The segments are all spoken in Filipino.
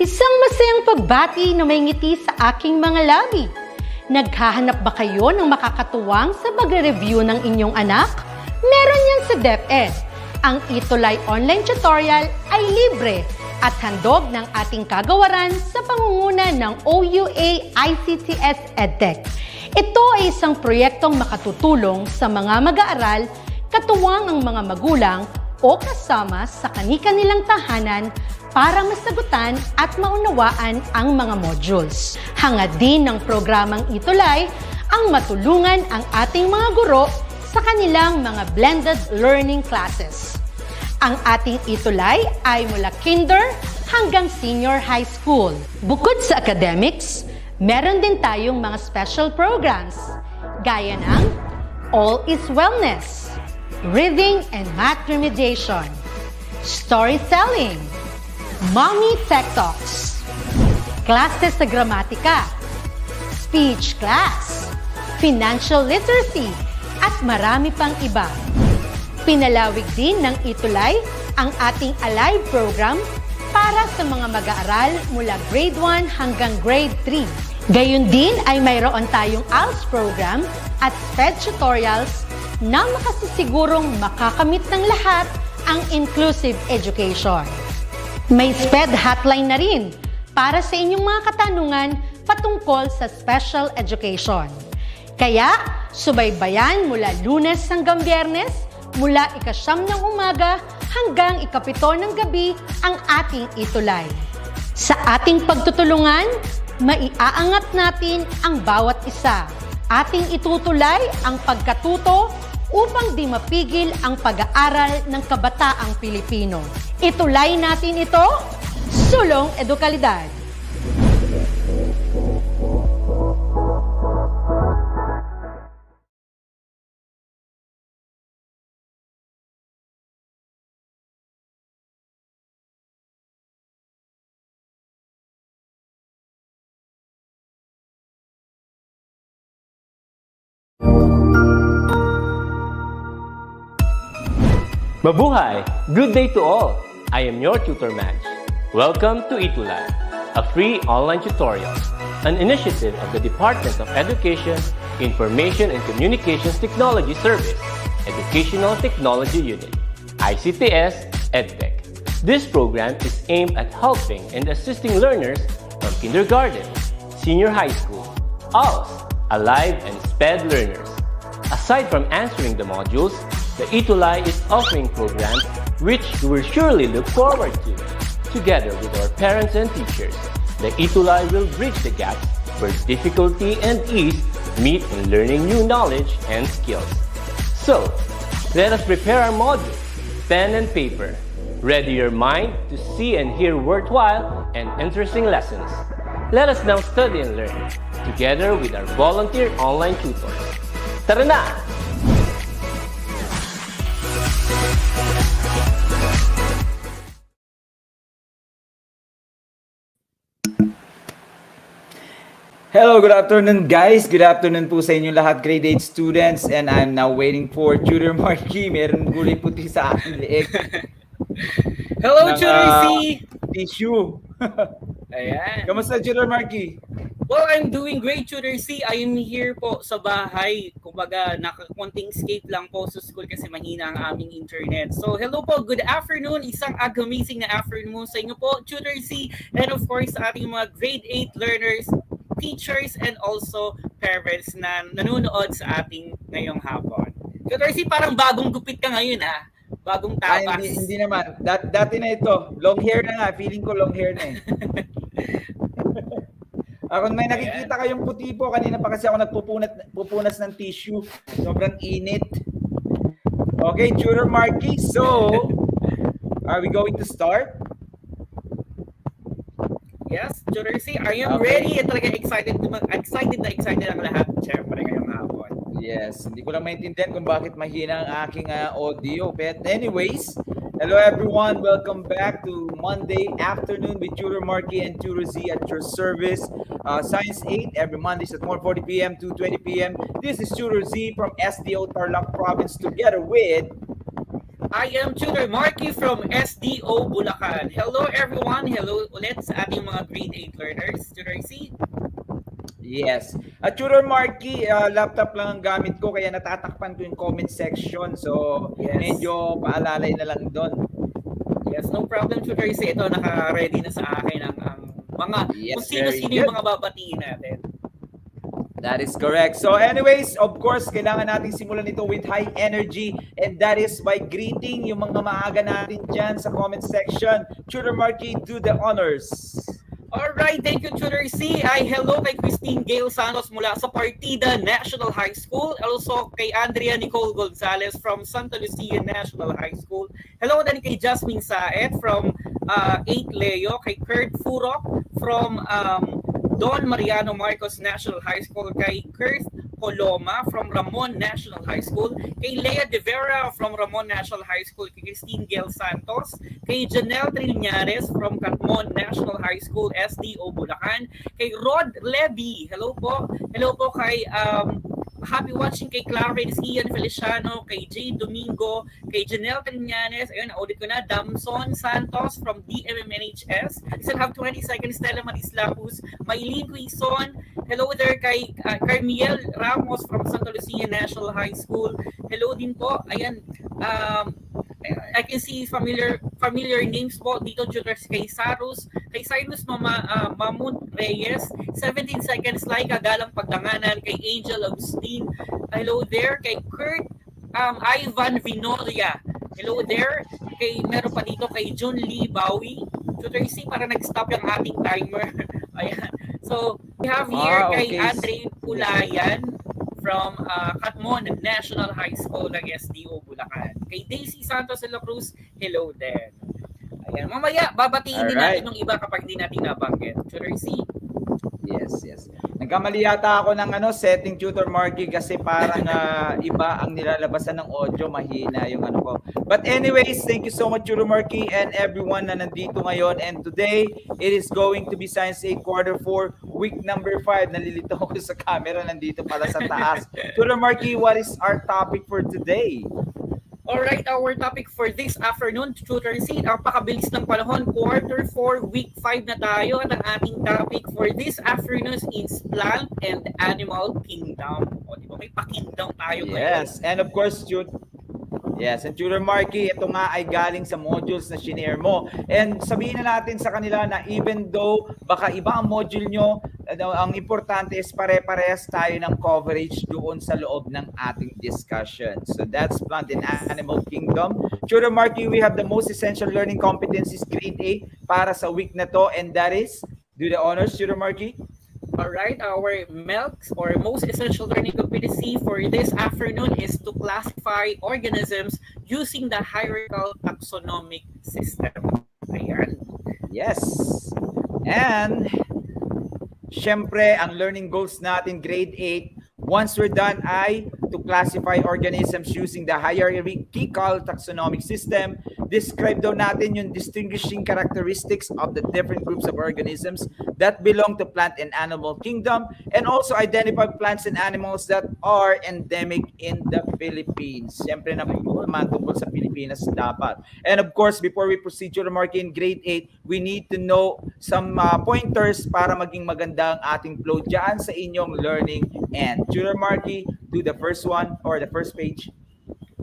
Isang masayang pagbati na may ngiti sa aking mga labi. Naghahanap ba kayo ng makakatuwang sa pag-review ng inyong anak? Meron yan sa DepEd. Ang ETUlay online tutorial ay libre at handog ng ating kagawaran sa pangunguna ng OUA ICTS EdTech. Ito ay isang proyektong makatutulong sa mga mag-aaral, katuwang ang mga magulang o kasama sa kani-kanilang tahanan para masagutan at maunawaan ang mga modules. Hangad din ng programang ETUlay ang matulungan ang ating mga guro sa kanilang mga blended learning classes. Ang ating ETUlay ay mula kinder hanggang senior high school. Bukod sa academics, meron din tayong mga special programs gaya ng All is Wellness, Reading and Math Remediation, Storytelling, Mommy Tech Talks, Classes sa Gramatika, Speech Class, Financial Literacy, at marami pang iba. Pinalawig din ng ETUlay ang ating Alive program para sa mga mag-aaral mula grade 1 hanggang grade 3. Gayun din ay mayroon tayong ALS program at SPED tutorials na makasisigurong makakamit ng lahat ang inclusive education. May SPED hotline na rin para sa inyong mga katanungan patungkol sa special education. Kaya, subaybayan mula Lunes hanggang Biyernes, mula 9 ng umaga hanggang 7 ng gabi ang ating ETUlay. Sa ating pagtutulungan, maiaangat natin ang bawat isa. Ating itutulay ang pagkatuto upang di mapigil ang pag-aaral ng kabataang Pilipino. Itulay natin ito, sulong edukalidad. Mabuhay! Good day to all! I am your tutor Madge. Welcome to ETUlay, a free online tutorial, an initiative of the Department of Education, Information and Communications Technology Service, Educational Technology Unit, ICTS EdTech. This program is aimed at helping and assisting learners from kindergarten, senior high school, ALS, Alive, and SPED learners. Aside from answering the modules, the ETUlay is offering programs which you will surely look forward to. Together with our parents and teachers, the ETUlay will bridge the gaps where difficulty and ease meet in learning new knowledge and skills. So, let us prepare our modules, pen and paper. Ready your mind to see and hear worthwhile and interesting lessons. Let us now study and learn, together with our volunteer online tutors. Tara na! Hello, good afternoon guys. Good afternoon po sa inyo lahat, grade 8 students, and I'm now waiting for Tutor Marky. Meron gulay puti sa aking leeg. Hello, Tutor C! Tissue. Ayan. Kamusta, Tutor Marky? Well, I'm doing great, Tutor C. I am here po sa bahay. Kumbaga, nakakonting escape lang po sa school kasi mahina ang aming internet. So, hello po, good afternoon. Isang amazing na afternoon sa inyo po, Tutor C. And of course, sa ating mga grade 8 learners, teachers, and also parents na nanonood sa ating ngayong hapon. Tutor C, parang bagong gupit ka ngayon ha? Bagong tapas. Hindi naman. Dati na ito. Long hair na nga. Feeling ko long hair na eh. Ako may nakikita kayong puti po. Kanina pa kasi ako nagpupunas ng tissue. Sobrang init. Okay, Tutor Marky. So, are we going to start? Yes, Tutor C, I am ready. Talaga excited ang lahat. Siyempre ngayong hapon. Yes, hindi ko lang maintindihan kung bakit mahina ang aking audio. But anyways, hello everyone. Welcome back to Monday afternoon with Tutor Marky and Tutor Z at your service. Science 8 every Mondays at 1:40 p.m. to 20 p.m. This is Tutor Z from SDO Tarlac Province together with I am Tutor Marky from SDO Bulacan. Hello everyone. Hello ulit sa ating mga grade 8 learners. Tutor C. Yes. At Tutor Marky, laptop lang ang gamit ko kaya natatakpan ko yung comment section. So, Yes. medyo paalalay na lang doon. Yes, no problem, Tutor C. Ito, naka-ready na sa akin ang mga Yes, kung sino-sino very yung good. mga babatiin natin. That is correct. So anyways, of course, kailangan nating simulan ito with high energy and that is by greeting yung mga maaga natin dyan sa comment section. Tutor Marky, do the honors. Alright, thank you, Tutor C. Hello kay Christine Gail Santos mula sa Partida National High School. Also kay Andrea Nicole Gonzalez from Santa Lucia National High School. Hello din kay Jasmine Saet from 8 Leo. Kay Kurt Furok from Don Mariano Marcos National High School. Kay Kurt Coloma from Ramon National High School. Kay Lea De Vera from Ramon National High School. Kay Christine Gail Santos. Kay Janelle Trillanes from Catmon National High School, SDO Bulacan. Kay Rod Levy. Hello po. Hello po kay happy watching kay Clarence Ian Feliciano, kay Jay Domingo, kay Janelle Trillanes. Ayun, audit ko na. Damson Santos from DMMNHS. Still have 20 seconds. Stella Marislapus. Maylene Quizon. Hello there kay Carmiel Ramos from Santa Lucia National High School. Hello din po. Ayan, I can see familiar names po dito, tutors kay Cyrus Mamun Reyes, 17 seconds like Galang Pagdanganan, kay Angel Agustin. Hello there kay Kurt Ivan Vinoria. Hello there kay meron pa dito kay John Lee Bawi. Tutor C, para nag-stop yung ating timer. Ayan. So, we have here kay Andre Pulayan from Catmon National High School ng SDO Bulacan. Kay Daisy Santos de la Cruz, hello din. Ayan, mamaya babatiin din natin yung iba kapag hindi natin nabanggit. Tutor C. Yes. Nagkamali yata ako ng setting, Tutor Marky, kasi parang iba ang nilalabasan ng audio, mahina yung ko. But anyways, thank you so much, Tutor Marky, and everyone na nandito ngayon. And today, it is going to be Science 8 Quarter 4, week number 5. Nalilito ko sa camera, nandito pala sa taas. Tutor Marky, what is our topic for today? Alright, our topic for this afternoon, Tutor C, ang pakabilis ng panahon, quarter 4, week 5 na tayo. At ang ating topic for this afternoon is plant and animal kingdom. O, di ba may pa-kingdom tayo ngayon? Yes, and of course, and Tutor Marky, ito nga ay galing sa modules na shinare mo. And sabihin na natin sa kanila na even though baka iba ang module nyo, ang importante is pare-parehas tayo ng coverage doon sa loob ng ating discussion. So that's Plant and Animal Kingdom. Tutor Marky, we have the most essential learning competencies grade 8 para sa week na to, and that is, do the honors, Tutor Marky. Alright, our MELCs or most essential learning competency for this afternoon is to classify organisms using the hierarchical taxonomic system. Ayan. Yes. And syempre, ang learning goals natin grade 8, once we're done ay to classify organisms using the hierarchical taxonomic system. Describe daw natin yung distinguishing characteristics of the different groups of organisms that belong to plant and animal kingdom, and also identify plants and animals that are endemic in the Philippines. Siyempre naman tungkol sa Pilipinas dapat. And of course, before we proceed to remark in grade 8, we need to know some pointers para maging maganda ang ating flow dyan sa inyong learning. And Tutor Marky, do the first one or the first page.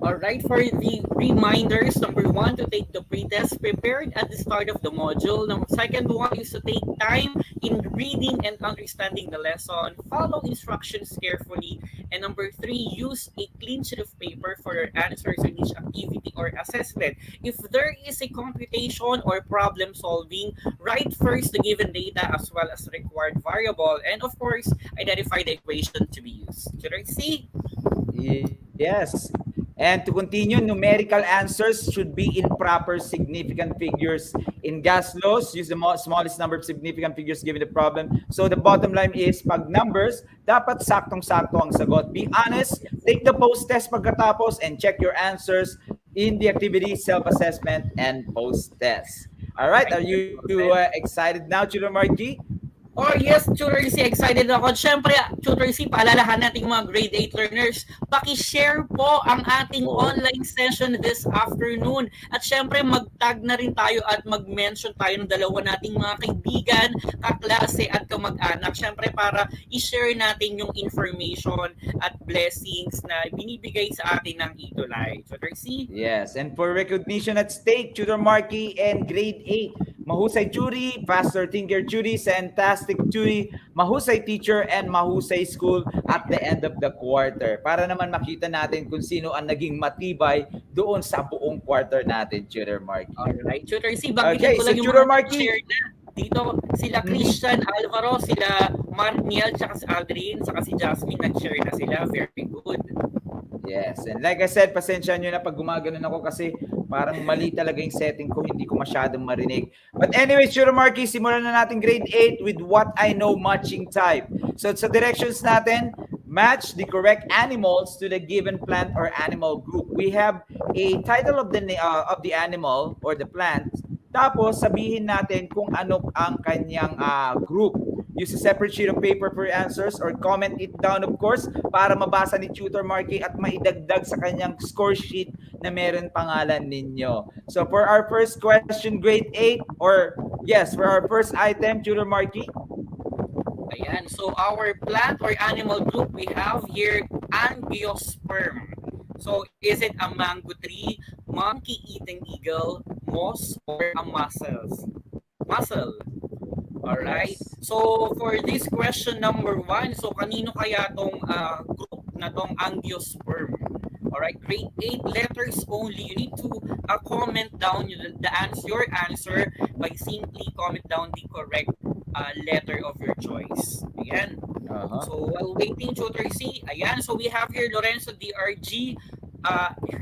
Alright, for the reminders, number 1, to take the pretest prepared at the start of the module. The second one is to take time in reading and understanding the lesson, follow instructions carefully, and number 3, use a clean sheet of paper for your answers on each activity or assessment. If there is a computation or problem solving, write first the given data as well as the required variable, and of course, identify the equation to be used. Should I see? Yes. And to continue, numerical answers should be in proper significant figures. In gas laws, use the smallest number of significant figures given the problem. So the bottom line is, pag numbers, dapat saktong-sakto ang sagot. Be honest, take the post-test pagkatapos, and check your answers in the activity, self-assessment, and post-test. All right, are you excited now, Tutor Marky? Oh yes, Tutor C, excited ako. Siyempre, Tutor C, paalalahan natin yung mga grade 8 learners. Paki-share po ang ating online session this afternoon. At siyempre, mag-tag na rin tayo at mag-mention tayo ng dalawa nating mga kaibigan, kaklase at kamag-anak. Siyempre, para i-share natin yung information at blessings na binibigay sa atin ng ETUlay. Tutor C? Yes, and for recognition at stake, Tutor Marky and grade 8. Mahusay Churi, Faster Thinker Churi, Fantastic Churi, Mahusay Teacher, and Mahusay School at the end of the quarter. Para naman makita natin kung sino ang naging matibay doon sa buong quarter natin, Tutor Marky. Alright, Tutor C, banggitin Okay, ko so lang yung Tutor mga Marky. share na. Dito, sila Christian Alvaro, sila Marniel, tsaka si Aldrin, tsaka si Jasmine, nag-share na sila. Very good. Yes, and like I said, pasensya nyo na pag gumaganon ako kasi parang mali talaga yung setting ko, hindi ko masyadong marinig. But anyway, Tutor Marky, simulan na natin grade 8 with what I know matching type. So sa directions natin, match the correct animals to the given plant or animal group. We have a title of the animal or the plant. Tapos sabihin natin kung ano ang kanyang group. Use a separate sheet of paper for answers or comment it down, of course, para mabasa ni Tutor Marky at maidagdag sa kanyang score sheet na meron pangalan ninyo. So for our first question, grade 8, or yes, for our first item, Tutor Marky. Ayan, so our plant or animal group, we have here angiosperm. So is it a mango tree, monkey-eating eagle, moss, or a mussels? Mussel. Alright. So for this question number 1, so kanino kaya tong group na tong angiosperm? Alright, grade 8 letters only. You need to comment down your answer by simply comment down the correct letter of your choice. Ayan. So while waiting, Tutor C, ayan. So we have here Lorenzo DRG.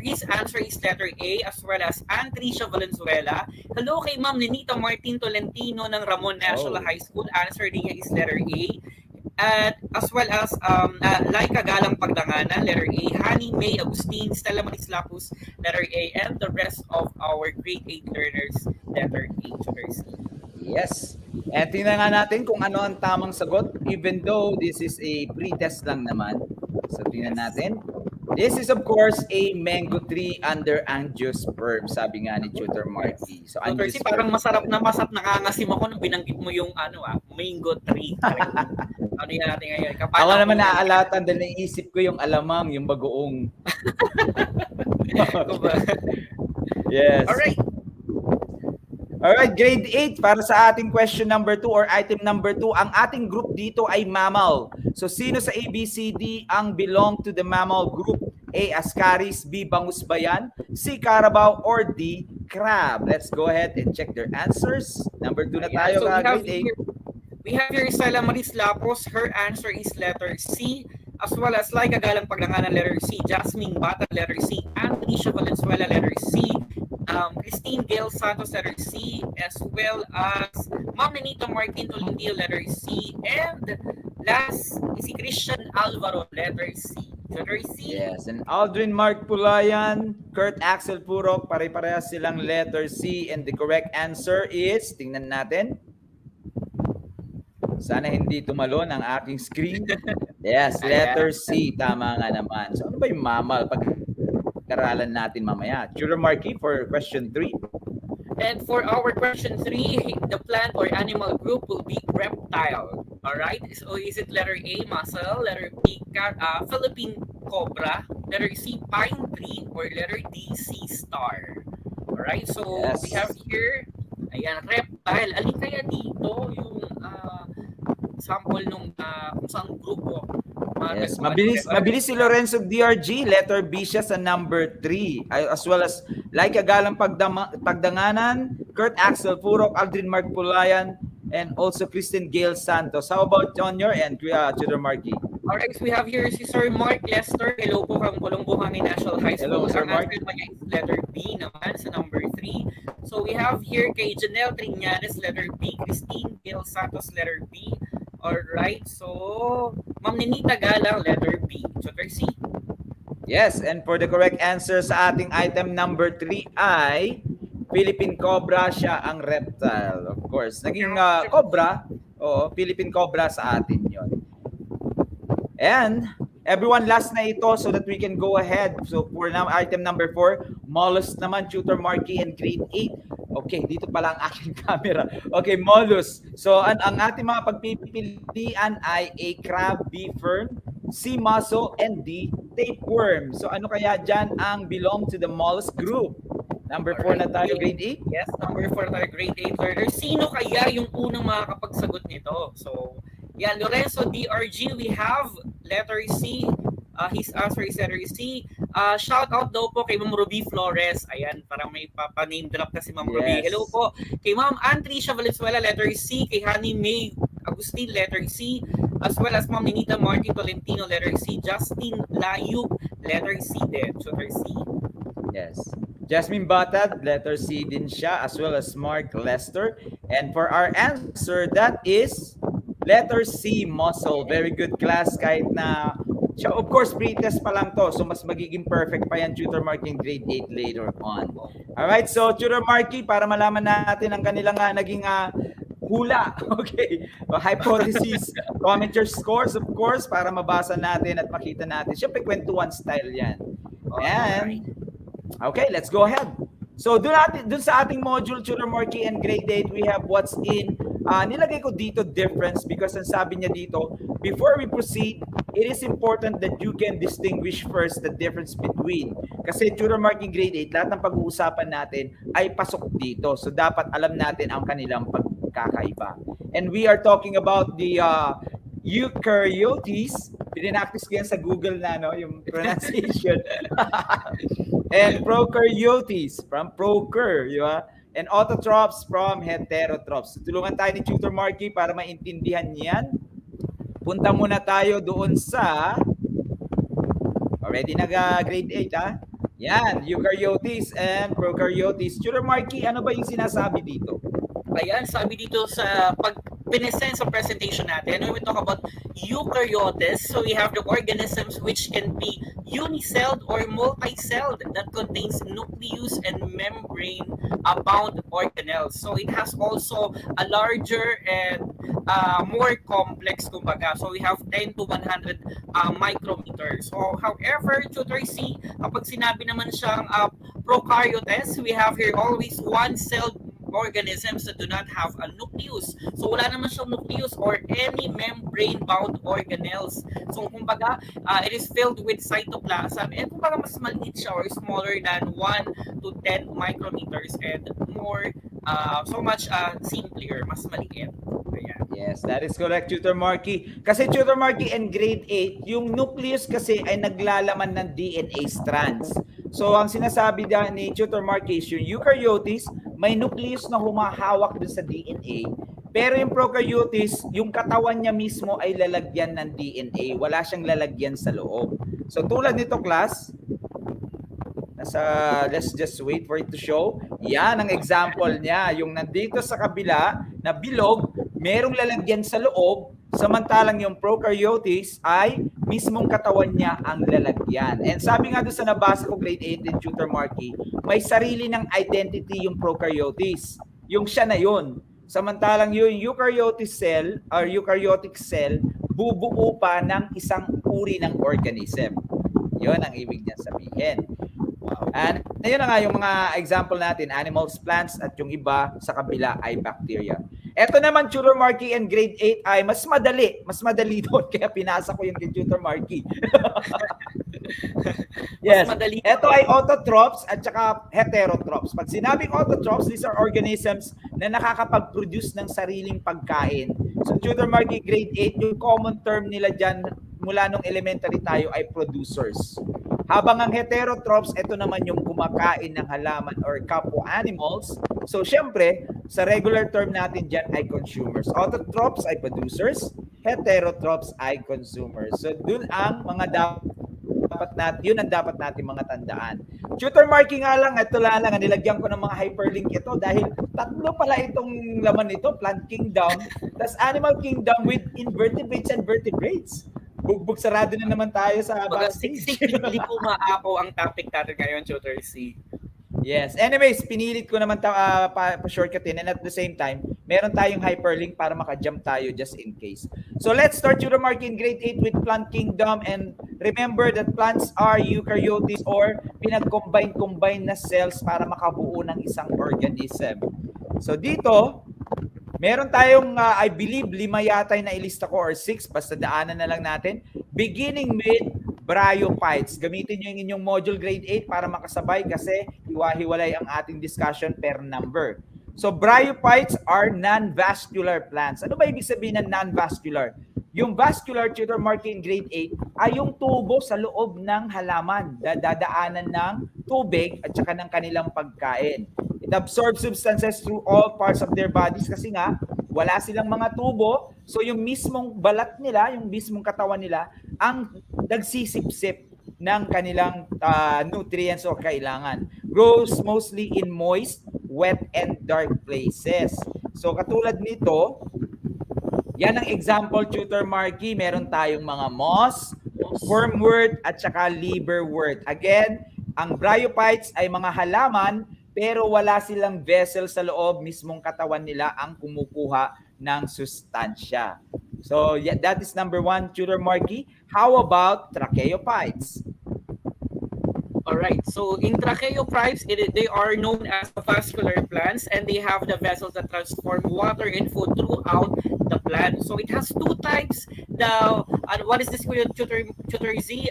His answer is letter A, as well as Antricia Valenzuela. Hello kay Ma'am Nenita Martin Tolentino ng Ramon National High School. Answer din niya is letter A. At as well as Laika Galang Pagdanganan, letter A. Hani May Agustin, Stella Marislapus, letter A. And the rest of our grade 8 learners, letter A. Tutor C. Yes. And tingnan nga natin kung ano ang tamang sagot, even though this is a pre-test lang naman. So tingnan natin. This is of course a mango tree under angiosperm, sabi nga ni Tutor Marky. So Tutor C, parang masarap nakangasim ako nung binanggit mo yung mango tree. Ano yan natin ngayon? Ako naman naaalatan dahil naisip ko yung alamang, yung bagoong. Yes. Alright, grade 8 para sa ating question number 2 or item number 2. Ang ating group dito ay mammal. So sino sa ABCD ang belong to the mammal group? A. Ascaris, B. Bangusbayan, C. Carabao, or D. Crab? Let's go ahead and check their answers. Number 2 na tayo, so grade 8. We have here Stella Marislapos. Her answer is letter C. As well as Laika Galang Pagdanganan, letter C. Jasmine Bata, letter C. Antricia Valenzuela, letter C. Christine Gail Santos, letter C, as well as Ma'am Nenita Martin Tolentino, letter C, and last is si Christian Alvaro, letter C. Letter C. Yes, and Aldrin Mark Pulayan, Kurt Axel Purok, pare-parehas silang letter C, and the correct answer is, tingnan natin. Sana hindi tumalon ang aking screen. Yes, letter C, tama nga naman. So ano ba yung mammal? Pag-aralan natin mamaya. Tutor Marky for question 3. And for our question 3, the plant or animal group will be reptile. Alright, so is it letter A, mussel, letter B, Philippine cobra, letter C, pine tree, or letter D, sea star? Alright, so we have here, ayan, reptile. Alin kaya dito yung sample nung kung saan grupo? Yes, mabilis si Lorenzo DRG, letter B siya sa number 3. As well as Laika Galang Pagdanganan, Kurt Axel Purok, Aldrin Mark Pulayan, and also Kristen Gail Santos. How about on your end, Tutor Marky? Alright, so we have here si Sir Mark Lester. Hello po from Colombo-Hangin National High School. Hello, Sir Mark. Ang answer is letter B naman sa number 3. So we have here kay Janelle Triñanes, letter B. Christine Gail Santos, letter B. Alright, so Ma'am Nenita Galang, letter B. Tutor C. Yes, and for the correct answer sa ating item number 3 ay Philippine cobra, siya ang reptile. Of course, naging cobra Oo, Philippine Cobra sa atin yon. And everyone, last na ito so that we can go ahead. So for now, item number 4, Molus naman, Tutor Marky and grade 8. Okay, dito pala ang aking camera. Okay, Molus. So ang ating mga pagpipilian ay A, crab, B, fern, C, mussel, and D, tapeworm. So ano kaya dyan ang belong to the mollusk group? Number 4 na tayo, grade 8? Yes, number 4 tayo, grade 8 learner. Sino kaya yung unang makakapagsagot nito? So, yeah, Lorenzo DRG, we have letter C. His answer is letter C. Shout out daw po kay Ma'am Ruby Flores. Ayan, parang may name drop kasi Ma'am Ruby. Hello po. Kay Ma'am Antricia Valenzuela, letter C. Kay Honey May Agustin, letter C. As well as Ma'am Ninita Martin Tolentino, letter C. Justin Layub, letter C din. So, letter C. Yes. Jasmine Batad, letter C din siya, as well as Mark Lester. And for our answer, that is letter C, mussel. Very good class kahit na, of course, pre-test pa lang to. So, mas magiging perfect pa yan, Tutor Marky, grade 8 later on. Alright, so Tutor Marky, para malaman natin ang kanilang naging hula. Okay. Hypothesis, comment your scores, of course, para mabasa natin at makita natin. Siyempre, kwentuhan style yan. And, okay, let's go ahead. So, dun sa ating module, Tutor Marky and grade 8, we have what's in. Nilagay ko dito difference because ang sabi niya dito, before we proceed, it is important that you can distinguish first the difference between. Kasi Tutor Marky grade 8, lahat ng pag-uusapan natin ay pasok dito. So, dapat alam natin ang kanilang pagkakaiba. And we are talking about the eukaryotes. Pinanaktis ko yan sa Google na, no? Yung pronunciation. And prokaryotes from proker, di ba? And autotrophs from heterotrophs. Tulungan tayo ni Tutor Marky para maintindihan niyan. Punta muna tayo doon sa already grade 8, ha? Yan, eukaryotes and prokaryotes. Tutor Marky, ano ba yung sinasabi dito? Ayan, sabi dito sa pinesend sa presentation natin, when we talk about eukaryotes, so we have the organisms which can be unicelled or multicelled that contains nucleus and membrane bound organelles. So it has also a larger and more complex, kumbaga. So we have 10 to 100 micrometers. So however, Tutor C, kapag sinabi naman siyang prokaryotes, we have here always one-celled organisms that do not have a nucleus. So wala naman siyang nucleus or any membrane-bound organelles. So kumbaga, it is filled with cytoplasm and kumbaga mas maliit siya or smaller than 1 to 10 micrometers and more, so much simpler, mas maliit. Ayan. Yes, that is correct, Tutor Marky. Kasi Tutor Marky in grade 8, yung nucleus kasi ay naglalaman ng DNA strands. So ang sinasabi dyan ni Tutor Marky is yung eukaryotes, may nucleus na humahawak dun sa DNA. Pero yung prokaryotes, yung katawan niya mismo ay lalagyan ng DNA. Wala siyang lalagyan sa loob. So tulad nito, class, let's just wait for it to show. Yan ang example niya. Yung nandito sa kabila na bilog, merong lalagyan sa loob, samantalang yung prokaryotes ay mismong katawan niya ang lalagyan. And sabi nga doon sa nabasa ko grade 8 in Tutor Marky, may sarili ng identity yung prokaryotes. Yung siya na yun. Samantalang yung eukaryotic cell, bubuo pa ng isang uri ng organism. Yun ang ibig niya sabihin. And yun na nga yung mga example natin, animals, plants, at yung iba sa kabila ay bacteria. Ito naman, Tutor Marky and grade 8 ay mas madali. Mas madali doon, kaya pinasa ko yung Tutor Marky. Yes. Ito ay autotrophs at saka heterotrophs. Pag sinabing autotrophs, these are organisms na nakakapag-produce ng sariling pagkain. So Tutor Marky grade 8, yung common term nila dyan mula nung elementary tayo ay producers. Habang ang heterotrophs, ito naman yung kumakain ng halaman or kapwa animals. So syempre, sa regular term natin dyan ay consumers. Autotrophs ay producers, heterotrophs ay consumers. So dun ang mga yun ang dapat natin mga tandaan. Tutor Marky nga lang, ito lang, nilagyan ko ng mga hyperlink ito dahil tatlo pala itong laman nito, plant kingdom, plus animal kingdom with invertebrates and vertebrates. Bugbog sarado na naman tayo sa backstage. Hindi po maako ang topic natin ngayon, Tutor C. Yes. Anyways, pinilit ko naman pa-shortcutin, and at the same time, meron tayong hyperlink para maka-jump tayo just in case. So let's start tutor mark in grade 8 with plant kingdom, and remember that plants are eukaryotes or pinag-combine na cells para makabuo ng isang organism. So dito, meron tayong, I believe, 5 yata na ilista ko or 6, basta daanan na lang natin. Beginning with bryophytes. Gamitin nyo yung inyong module grade 8 para makasabay kasi hiwa-hiwalay ang ating discussion per number. So bryophytes are non-vascular plants. Ano ba ibig sabihin ng non-vascular? Yung vascular, tutor mark in grade 8, ay yung tubo sa loob ng halaman, dadaanan ng tubig at saka ng kanilang pagkain. It absorbs substances through all parts of their bodies kasi nga, wala silang mga tubo. So yung mismong balat nila, yung mismong katawan nila, ang nagsisipsip ng kanilang nutrients o kailangan. Grows mostly in moist, wet, and dark places. So katulad nito, yan ang example, tutor Marky. Meron tayong mga moss, wormwort, at saka liverwort. Again, ang bryophytes ay mga halaman pero wala silang vessel sa loob, mismong katawan nila ang kumukuha ng sustansya. So yeah, that is number 1, tutor Marky. How about tracheophytes? All right. So in tracheophytes, they are known as vascular plants, and they have the vessels that transform water and food throughout the plant. So it has 2 types. What is this, tutor Z?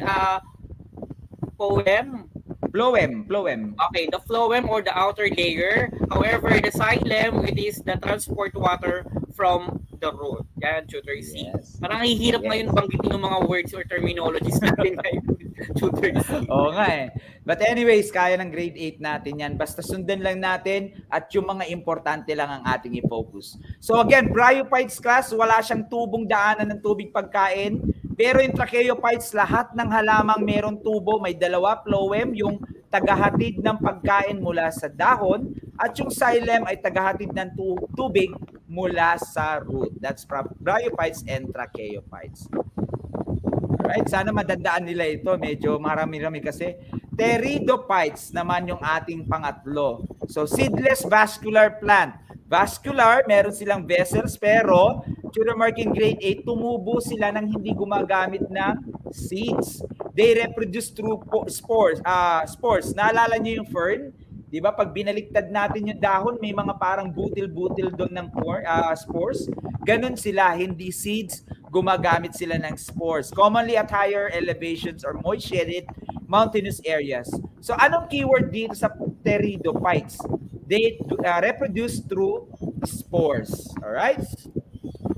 Phloem. Okay, the phloem or the outer layer. However, the xylem, it is the transport water from the root. Yan, tutor Z. Yes. Parang hihirap ngayon banggitin yung mga words or terminologies natin ngayon, tutor Z. Oo nga eh. But anyways, kaya ng grade 8 natin yan. Basta sundan lang natin at yung mga importante lang ang ating i-focus. So again, bryophytes class, wala siyang tubong daanan ng tubig pagkain. Pero yung tracheophytes, lahat ng halamang merong tubo, may 2, phloem, yung tagahatid ng pagkain mula sa dahon, at yung xylem ay tagahatid ng tubig mula sa root. That's bryophytes and tracheophytes. Alright, sana madandaan nila ito. Medyo marami-rami kasi. Pteridophytes naman yung ating pangatlo. So, seedless vascular plant. Vascular, meron silang vessels, pero tutor mark in grade 8, tumubo sila nang hindi gumagamit ng seeds. They reproduce through spores. Naalala niyo yung fern? Di ba? Pag binaliktad natin yung dahon, may mga parang butil-butil doon ng spores. Ganon sila, hindi seeds, gumagamit sila ng spores. Commonly at higher elevations or moist shaded mountainous areas. So anong keyword dito sa pteridophytes? They reproduce through spores. Alright?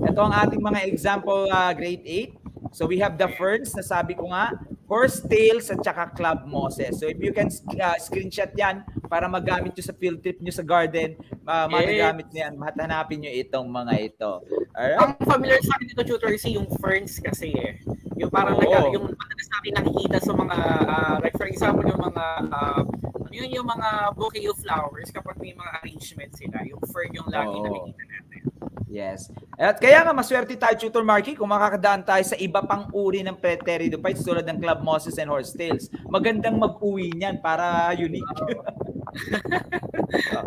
Ito ang ating mga example grade 8. So we have the ferns, nasabi ko nga, horsetails at saka club mosses. So if you can screenshot yan para magamit nyo sa field trip nyo sa garden, magagamit nyo yan, hanapin nyo itong mga ito. Alright? Ang familiar sa akin dito, tutor Z, yung ferns kasi eh. Yung parang yung madalas natin nakikita sa mga, like for example, yung mga, yung mga bouquet of flowers kapag may mga arrangements sila. Yung fern yung lagi nakikita natin. Yes. At kaya nga maswerte tayo, tutor Marky, kung makakadaan tayo sa iba pang uri ng pteridophytes tulad ng club mosses and horsetails. Magandang mag-uwi niyan para unique.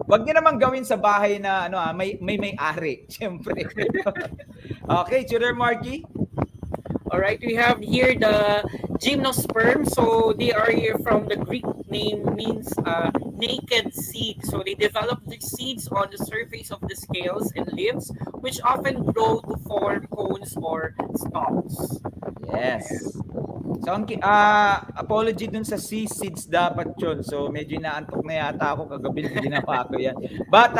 Wag niyo naman gawin sa bahay na may-ari, syempre. Okay, tutor Marky. All right, we have here the gymnosperm. So they are here from the Greek name means naked seed. So they develop the seeds on the surface of the scales and leaves, which often grow to form cones or stalks. Yes. So apology dun sa seeds dapat yun. So medyo naantok na yata ako kagabi na ginawa ko yan. But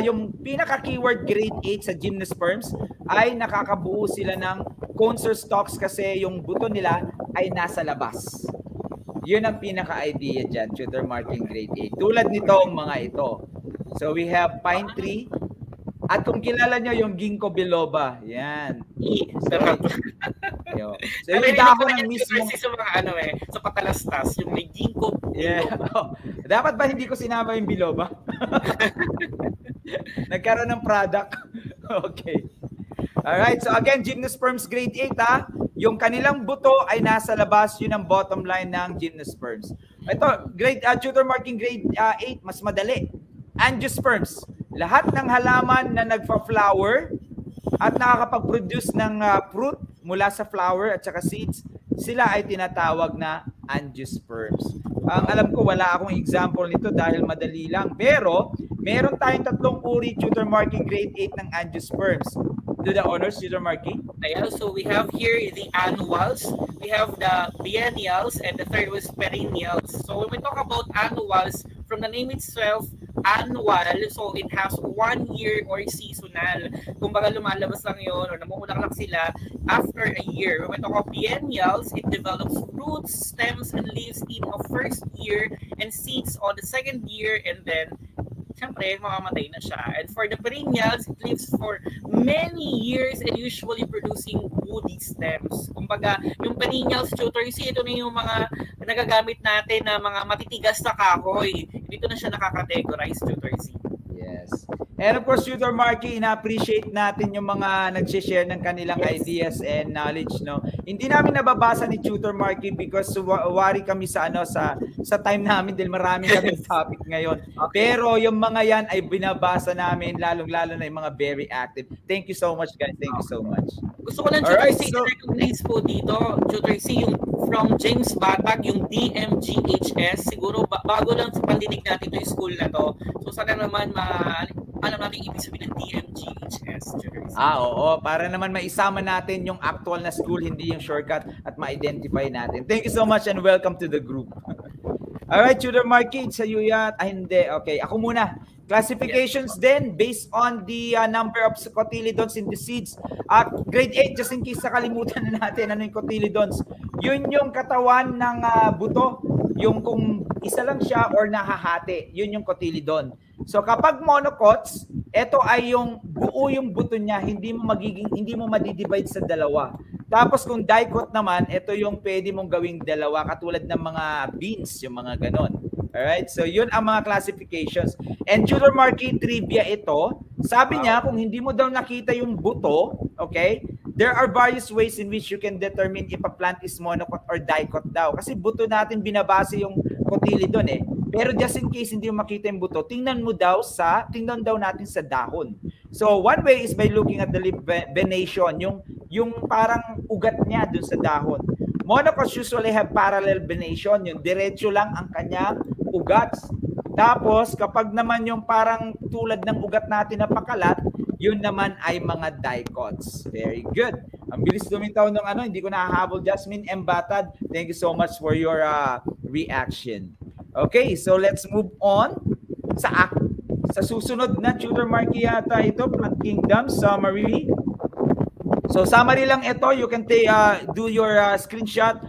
yung pinaka-keyword grade 8 sa gymnosperms ay nakakabuo sila ng cones or stalks kasi yung buto nila ay nasa labas. Yun ang pinaka-idea dyan, tutor marking grade 8. Tulad nitong mga ito. So we have pine tree. At kung kilala nyo yung ginkgo biloba, yan. So yung dahon ng mismo. Sa mga sa patalastas, yung may ginkgo biloba. Yeah. Dapat ba hindi ko sinama yung biloba? Nagkaroon ng product. Okay. Alright, so again, gymnosperms grade 8 ha. yung kanilang buto ay nasa labas, yun ang bottom line ng gymnosperms. Ito, tutor marking grade 8, mas madali. Angiosperms, lahat ng halaman na nagpa-flower at nakakapag-produce ng fruit mula sa flower at saka seeds, sila ay tinatawag na angiosperms. Ang alam ko, wala akong example nito dahil madali lang. Pero, meron tayong 3 uri, tutor marking grade 8 ng angiosperms. Do the honors, tutor marking. Ayan, so we have here the annuals, we have the biennials, and the third was perennials. So when we talk about annuals, from the name itself, annual, so it has 1 year or seasonal. Kumbaga lumalabas lang yun or namumulaklak sila after a year. When we talk about biennials, it develops roots, stems, and leaves in a first year and seeds on the second year, and then siyempre, mamamatay na siya. And for the perennials, it lives for many years and usually producing woody stems. Kumbaga, yung perennials, tutor, ito na yung mga nagagamit natin na mga matitigas na kahoy. Dito na siya nakakategorize, tutor. Yes. And of course, Tutor Marky, ina-appreciate natin yung mga nag-share ng kanilang ideas and knowledge, no. Hindi namin nababasa ni Tutor Marky because worry kami sa time namin dahil marami kaming topic ngayon. Pero yung mga yan ay binabasa namin, lalong-lalo na yung mga very active. Thank you so much, guys. Thank you so much. Gusto ko lang, Tutor C, recognize po dito, Tutor C, yung from James Batag, yung DMGHS. Siguro bago lang sa pandinig natin ito yung school na to. So sana naman alam natin ibig sabihin ng DMGHS. Oo. Para naman maisama natin yung actual na school, hindi yung shortcut at ma-identify natin. Thank you so much and welcome to the group. Alright, Tutor Marky, sa iyo yan. Hindi. Okay, ako muna. Classifications din based on the number of cotyledons in the seeds. Grade 8, just in case nakalimutan na natin ano yung cotyledons. Yun yung katawan ng buto. Yung kung isa lang siya or nahahati, yun yung cotyledon. So kapag monocots, ito ay yung buo yung buto niya, hindi mo madidivide sa dalawa. Tapos kung dicot naman, ito yung pwede mong gawing dalawa katulad ng mga beans, yung mga ganon. Alright, so yun ang mga classifications. And Tutor Marky, trivia ito, sabi niya kung hindi mo daw nakita yung buto, okay, there are various ways in which you can determine if a plant is monocot or dicot daw. Kasi buto natin binabase yung cotyledon eh. Pero just in case hindi mo makita yung buto, tingnan daw natin sa dahon. So one way is by looking at the leaf venation, yung parang ugat niya dun sa dahon. Monocots usually have parallel venation, yung diretso lang ang kanyang ugat. Tapos kapag naman yung parang tulad ng ugat natin na pakalat, yun naman ay mga dicots. Very good. Ang bilis lumitaw ng hindi ko nahahabol. Jasmine M. Batad, thank you so much for your reaction. Okay, so let's move on sa susunod na Tutor Marky yata ito, Plant Kingdom Summary. So summary lang ito, you can do your screenshot.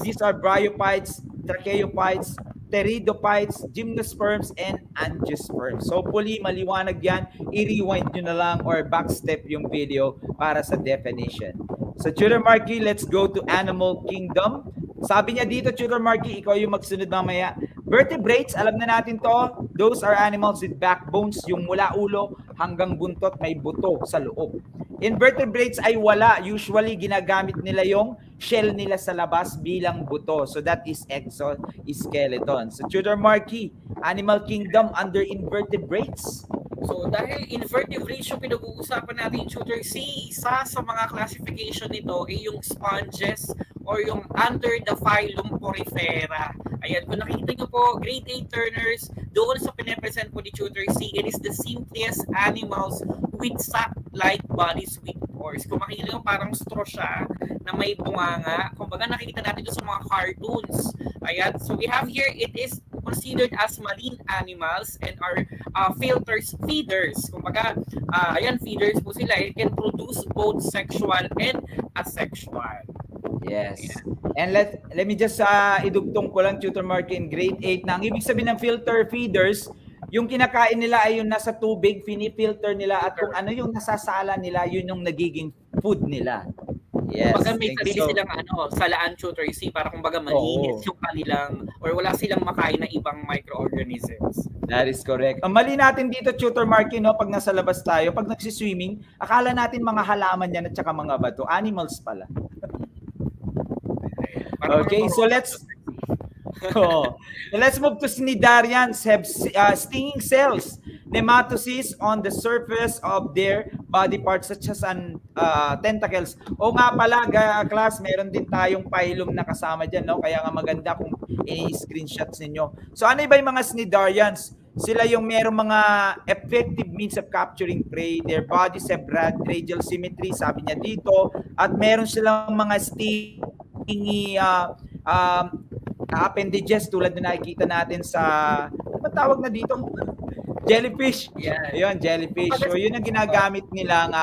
These are bryophytes, tracheophytes, pteridophytes, gymnosperms, and angiosperms. So hopefully maliwanag yan. I-rewind nyo na lang or backstep yung video para sa definition. So Tutor Marky, let's go to Animal Kingdom. Sabi niya dito, Tutor Marky, ikaw yung magsunod mamaya. Vertebrates, alam na natin to. Those are animals with backbones, yung mula ulo hanggang buntot may buto sa loob. Invertebrates ay wala. Usually, ginagamit nila yung shell nila sa labas bilang buto. So that is exoskeleton. So Tutor Marky, Animal Kingdom under invertebrates. So dahil invertebrates yung pinag-uusapan natin, Tutor C, isa sa mga classification nito ay yung sponges or yung under the phylum Porifera. Ayan, kung nakikita nyo po, grade 8 turners, doon sa pinapresent po ni Tutor C, it is the simplest animals with sac-like bodies with pores. Kung makikita nyo, parang straw siya na may bunganga. Kumbaga nakikita natin ito sa mga cartoons. Ayan, so we have here, it is considered as marine animals and are feeders. Kumbaga, ayan, feeders po sila. It can produce both sexual and asexual. Yes. And let me just idugtong ko lang, Tutor Marky, in grade 8 na ang ibig sabihin ng filter feeders, yung kinakain nila ay yung nasa tubig, finifilter nila at kung ano yung nasasala nila, yun yung nagiging food nila. Yes. Kumbaga may sarili silang salaan, Tutor C, para kumbaga malinis yung kanilang or wala silang makain na ibang microorganisms. That is correct. Ang mali natin dito, Tutor Marky, no, pag nasa labas tayo, pag nagsiswimming, akala natin mga halaman yan at saka mga bato. Animals pala. Okay, so oh, let's move to cnidarians have stinging cells, nematocysts on the surface of their body parts such as tentacles. O nga pala, class, meron din tayong phylum na kasama dyan, no? Kaya nga maganda kung i-screenshots ninyo. So ano ba yung mga cnidarians? Sila yung merong mga effective means of capturing prey. Their bodies have radial symmetry, sabi niya dito. At meron silang mga stingy appendages tulad na nakikita natin sa, ano tawag na dito? Jellyfish. Yeah. Ayun, jellyfish. So yun ang ginagamit nilang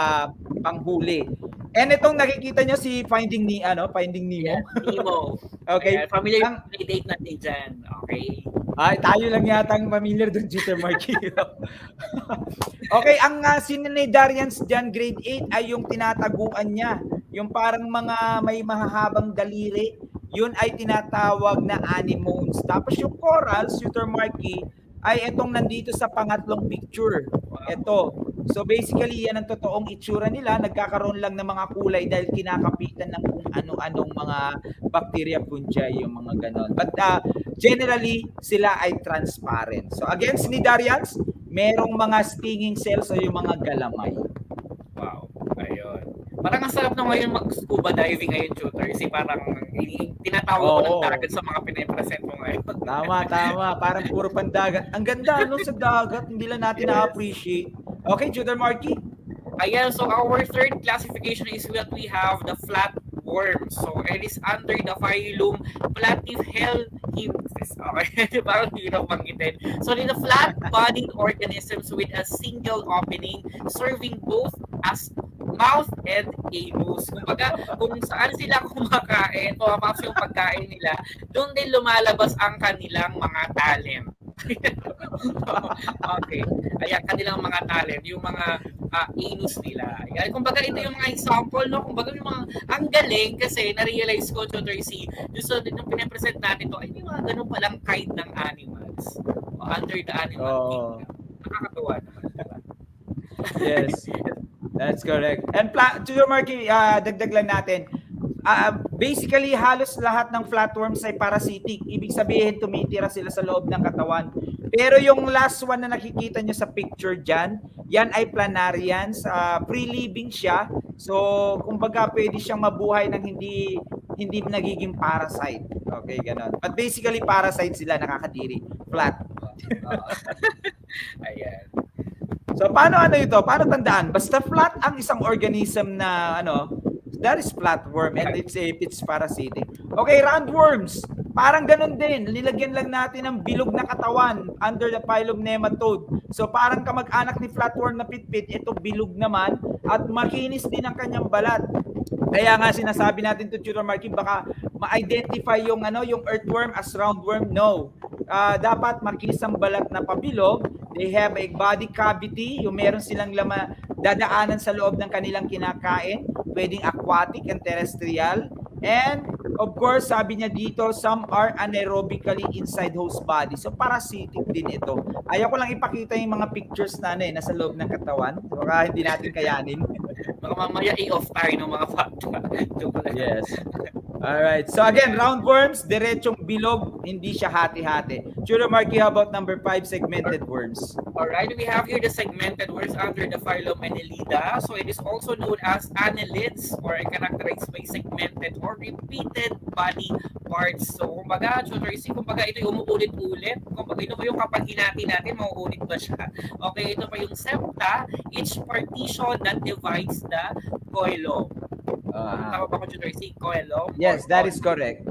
panghuli. And itong nakikita nyo si Finding Nemo. Yeah, Nemo. Okay. Ayan, familiar yung date natin dyan. Okay. Ay, tayo lang yata ang familiar doon, Tutor Marky. Okay, ang cnidarians dyan, grade 8, ay yung tinataguan niya. Yung parang mga may mahahabang daliri, yun ay tinatawag na anemones. Tapos yung corals, Tutor Marky, ay itong nandito sa pangatlong picture. Ito. So basically, yan ang totoong itsura nila. Nagkakaroon lang ng mga kulay dahil kinakapitan ng kung ano-anong mga bacteria, fungi, yung mga ganon. But generally, sila ay transparent. So again, cnidarians, merong mga stinging cells o yung mga galamay. Wow. Ayun. Parang ang sarap na ngayon mag-scuba diving ngayon, tutor. Kasi parang tinatawag ko ng dagat sa mga pinapresent mo ngayon. Tama. Parang puro pandagat. Ang ganda, sa dagat. Hindi lang natin na-appreciate. Okay, Tutor Marky? Ayan, so our third classification is what we have, the flatworm. So it is under the phylum Platyhelminthes. Okay, parang hirap banggitin. So they're the flat-bodied organisms with a single opening, serving both as mouth and anus. Kumbaga, kung saan sila kumakain, pumapasok yung pagkain nila, doon din lumalabas ang kanilang mga talent. Okay. Ayan, kanilang mga talent, yung mga anus nila. Ayan, kumbaga ito yung mga example, no? Kumbaga yung mga, ang galing kasi na-realize ko, Tutor C, just so nung pinapresent natin to, ay may mga ganun palang kind ng animals. Under the animal kingdom. Nakakatuwa naman. Yes. That's correct. And Tutor Marky, dagdag lang natin. Basically, halos lahat ng flatworms ay parasitic. Ibig sabihin, tumitira sila sa loob ng katawan. Pero yung last one na nakikita nyo sa picture dyan, yan ay planarians. Free-living siya. So, kumbaga, pwede siyang mabuhay ng hindi nagiging parasite. Okay, ganon. But basically, parasite sila, nakakadiri. Flat. Ayan. So, paano ito? Paano tandaan? Basta flat ang isang organism na, that is flatworm and it's parasitic. Okay, roundworms. Parang ganun din. Nilagyan lang natin ng bilog na katawan under the phylum Nematode. So parang kamag-anak ni flatworm na pitpit, ito bilog naman at makinis din ang kanyang balat. Kaya nga sinasabi natin to Tutor Marky, baka ma-identify yung earthworm as roundworm. No. Dapat makinis ang balat na pabilog. They have a body cavity, yung meron silang dadaanan sa loob ng kanilang kinakain, pwedeng aquatic and terrestrial. And of course, sabi niya dito, some are anaerobically inside host body. So parasitic din ito. Ayaw ko lang ipakita yung mga pictures na nasa loob ng katawan. Baka hindi natin kayanin. Baka mamaya i-off tayo ng mga facta. Yes. Alright. So again, roundworms, diretsong bilog, hindi siya hati-hati. Tutor Marky, how about number 5, segmented worms? Alright, we have here the segmented worms under the phylum Annelida. So it is also known as annelids or characterized by segmented or repeated body parts. So kumbaga, Tutor C, kumbaga ito yung umuulit-ulit. Kumbaga ito pa yung kapag hinati natin, mauulit ba siya? Okay, ito pa yung septa, each partition that divides the coelom. Tama ba ko, Tutor C? Coelom? Yes, that is correct.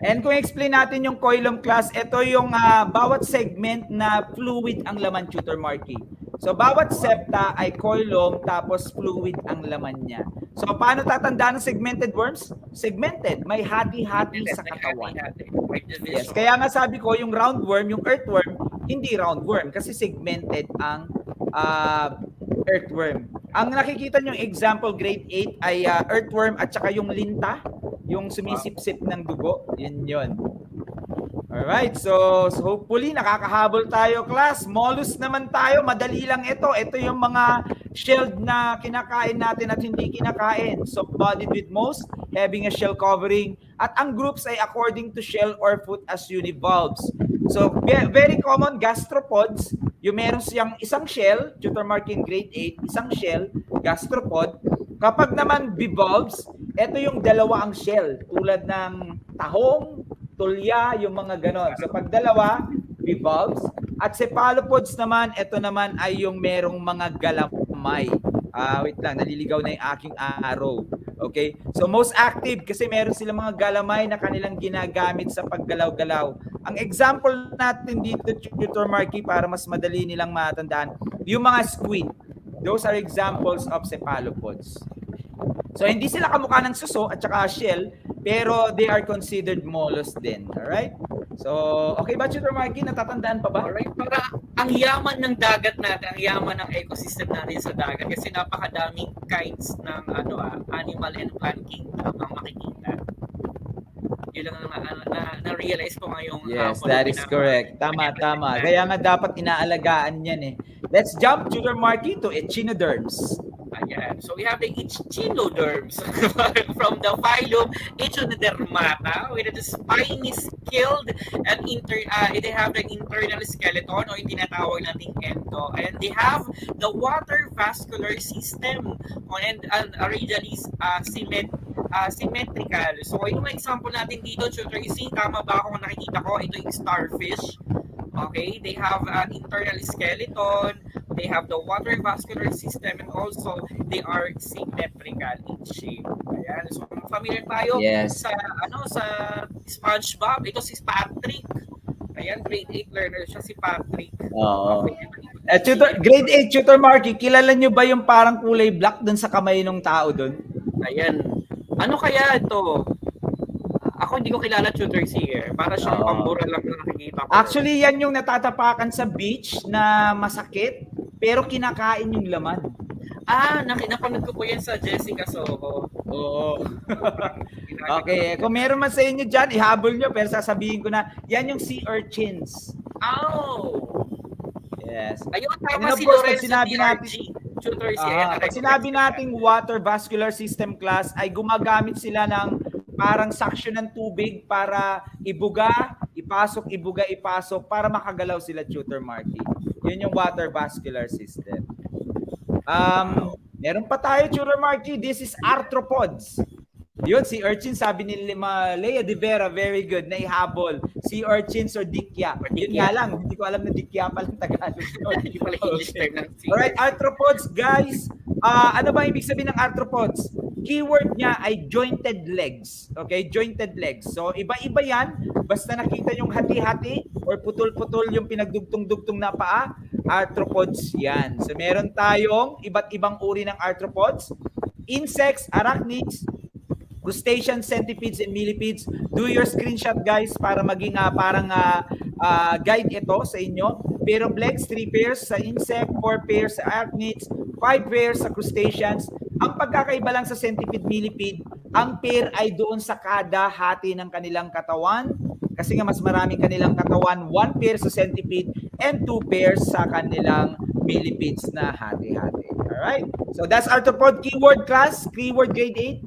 And kung explain natin yung coelom class, ito yung bawat segment na fluid ang laman, Tutor Marky. So bawat septa ay coelom tapos fluid ang laman niya. So paano tatandaan ng segmented worms? Segmented, may hati-hati sa katawan. Yes, kaya nga sabi ko yung roundworm, yung earthworm, hindi roundworm kasi segmented ang earthworm. Ang nakikita nyo example grade 8 ay earthworm at saka yung linta, yung sumisip-sip ng dugo. Yun. Alright, so hopefully nakakahabol tayo, class. Mollusk naman tayo, madali lang ito. Ito yung mga shelled na kinakain natin at hindi kinakain. Soft-bodied with most, having a shell covering. At ang groups ay according to shell or foot as univalves. So, very common gastropods, yung meron siyang isang shell, tutor marking grade 8, isang shell, gastropod. Kapag naman bivalves, ito yung dalawa ang shell, tulad ng tahong, tulya, yung mga ganon. So, pag dalawa, bivalves. At cephalopods naman, ito naman ay yung merong mga galamay. Wait lang, naliligaw na yung aking arrow. Okay? So, most active kasi meron silang mga galamay na kanilang ginagamit sa paggalaw-galaw. Ang example natin dito, Tutor Marky, para mas madali nilang matandaan, yung mga squid. Those are examples of cephalopods. So, hindi sila kamukha ng suso at saka shell, pero they are considered mollusks din. Alright? So, okay ba, Tutor Marky? Natatandaan pa ba? Alright, para ang yaman ng dagat natin, ang yaman ng ecosystem natin sa dagat kasi napakadaming kinds ng animal and plant kingdom ang makikita. Yun lang na-realize ko ngayong Yes, that is correct. Tama. Kaya nga dapat inaalagaan yan eh. Let's jump, Tutor Marky, to echinoderms. Ayan. So we have the echinoderms from the phylum Echinodermata with the spiny skilled and they have the internal skeleton o yung tinatawag nating endo, and they have the water vascular system and originally symmetrical. So yung example natin dito, Tutor, tama ba ako nakikita ko? Ito yung starfish. Okay, they have an internal skeleton, they have the water vascular system, and also they are symmetrical in shape. Ayan, so familiar tayo sa SpongeBob. Ito si Patrick. Ayan, grade 8 learner siya, si Patrick. Oo. Grade 8, Tutor Marky, kilala nyo ba yung parang kulay black dun sa kamay ng tao dun? Ayan. Ano kaya ito? Ako hindi ko kilala, Tutor C. Para siyang pambura lang na nakikita ko. Actually, yan yung natatapakan sa beach na masakit, pero kinakain yung laman. Napanood ko po yan sa Jessica Soho. Oo. Okay, kung meron man sa inyo dyan, ihabol nyo, pero sasabihin ko na, yan yung sea urchins. Yes. Ayun, tama And of si course, Lorenzo sinabi natin, Tutor C. pag sinabi nating water vascular system class, ay gumagamit sila ng parang suction ng tubig para ibuga, ipasok para makagalaw sila, Tutor Marky. Yun yung water vascular system. Meron pa tayo, Tutor Marky. This is arthropods. Yun, sea urchin, sabi ni Lea de Vera, very good, na ihabol. Sea urchins or dikya. Yun nga lang, hindi ko alam na dikya palang Tagalog. Hindi pala English term ng sea. Alright, arthropods, guys. Ano ba ibig sabihin ng arthropods? Keyword niya ay jointed legs. Okay, jointed legs. So, iba-iba yan. Basta nakita yung hati-hati or putol-putol yung pinagdugtong-dugtong na paa, arthropods yan. So, meron tayong iba't ibang uri ng arthropods. Insects, arachnids, crustaceans, centipedes, and millipedes. Do your screenshot, guys, para maging parang guide ito sa inyo. Pair of legs, 3 pairs sa insect, 4 pairs sa arachnids, 5 pairs sa crustaceans. Ang pagkakaiba lang sa centipede, millipede, ang pair ay doon sa kada hati ng kanilang katawan. Kasi nga mas maraming kanilang katawan, 1 pair sa centipede and 2 pairs sa kanilang millipedes na hati-hati. Alright? So that's arthropod keyword class, keyword grade 8.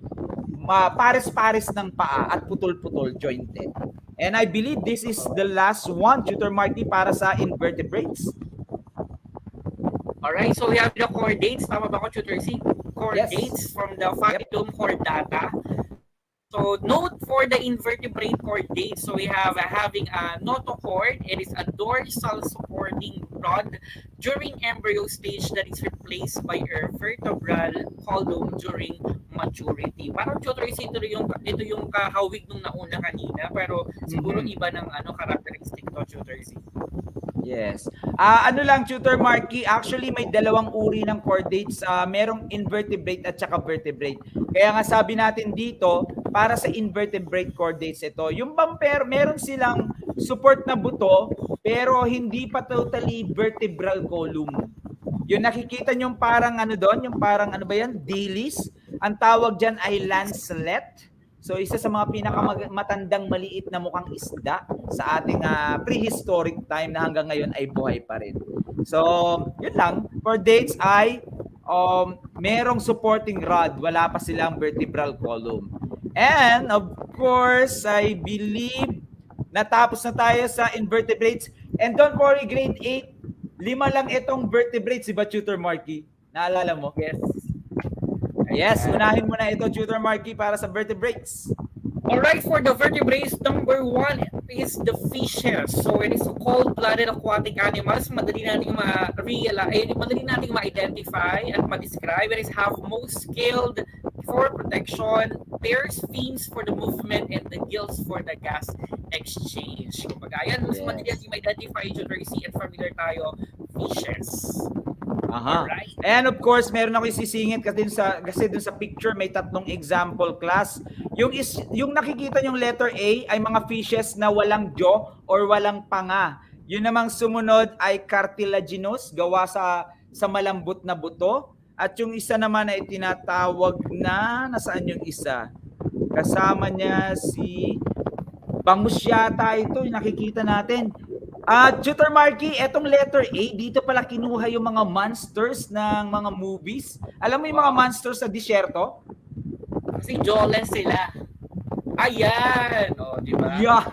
Pares-pares ng paa at putol-putol, jointed. And I believe this is the last one, Tutor Marky, para sa invertebrates. Alright, so we have the chordates. Tama ba ako, Tutor C? Chordates from the phylum Chordata. So note for the invertebrate chordates, so we have having a notochord. It is a dorsal supporting rod during embryo stage that is replaced by a vertebral column during maturity. Parang, Tutor, ito yung kahawig nung nauna kanina, pero siguro iba ng characteristic to, Tutor C. Yes. Ano lang, Tutor Marky, actually may dalawang uri ng chordates. Merong invertebrate at saka vertebrate. Kaya nga sabi natin dito, para sa invertebrate chordates ito, yung bumper, meron silang support na buto, pero hindi pa totally vertebral column. Yung nakikita nyo parang yung parang dilis. Ang tawag dyan ay lancelet. So isa sa mga pinakamatandang maliit na mukhang isda sa ating prehistoric time na hanggang ngayon ay buhay pa rin. So yun lang. Chordates ay merong supporting rod. Wala pa silang vertebral column. And of course, I believe natapos na tayo sa invertebrates. And don't worry, grade 8, 5 lang itong vertebrates, di ba, Tutor Marky? Naalala mo? Yes. Yes, unahin mo na ito, Tutor Marky, para sa vertebrates. Alright, for the vertebrates, number 1 is the fishes. So it is cold-blooded aquatic animals. Madali nating ma-realize, madali nating ma-identify at ma-describe. It is have most scaled for protection, pairs fins for the movement, and the gills for the gas exchange. Kumbaga, yan, mas madali nating ma-identify, literacy, and familiar tayo, fishes. Aha. Alright. And of course, meron ako isisingit kasi dun sa picture may 3 example class. Yung nakikita yung letter A ay mga fishes na walang jaw or walang panga. Yun namang sumunod ay cartilaginous, gawa sa malambot na buto. At yung isa naman ay tinatawag na, nasaan yung isa? Kasama niya si bangus yata ito, yung nakikita natin. Tutor Marky, etong letter A, dito pala kinuha yung mga monsters ng mga movies. Alam mo yung mga monsters sa disyerto? Kasi jawless sila. Ayan! O, di ba? Yeah.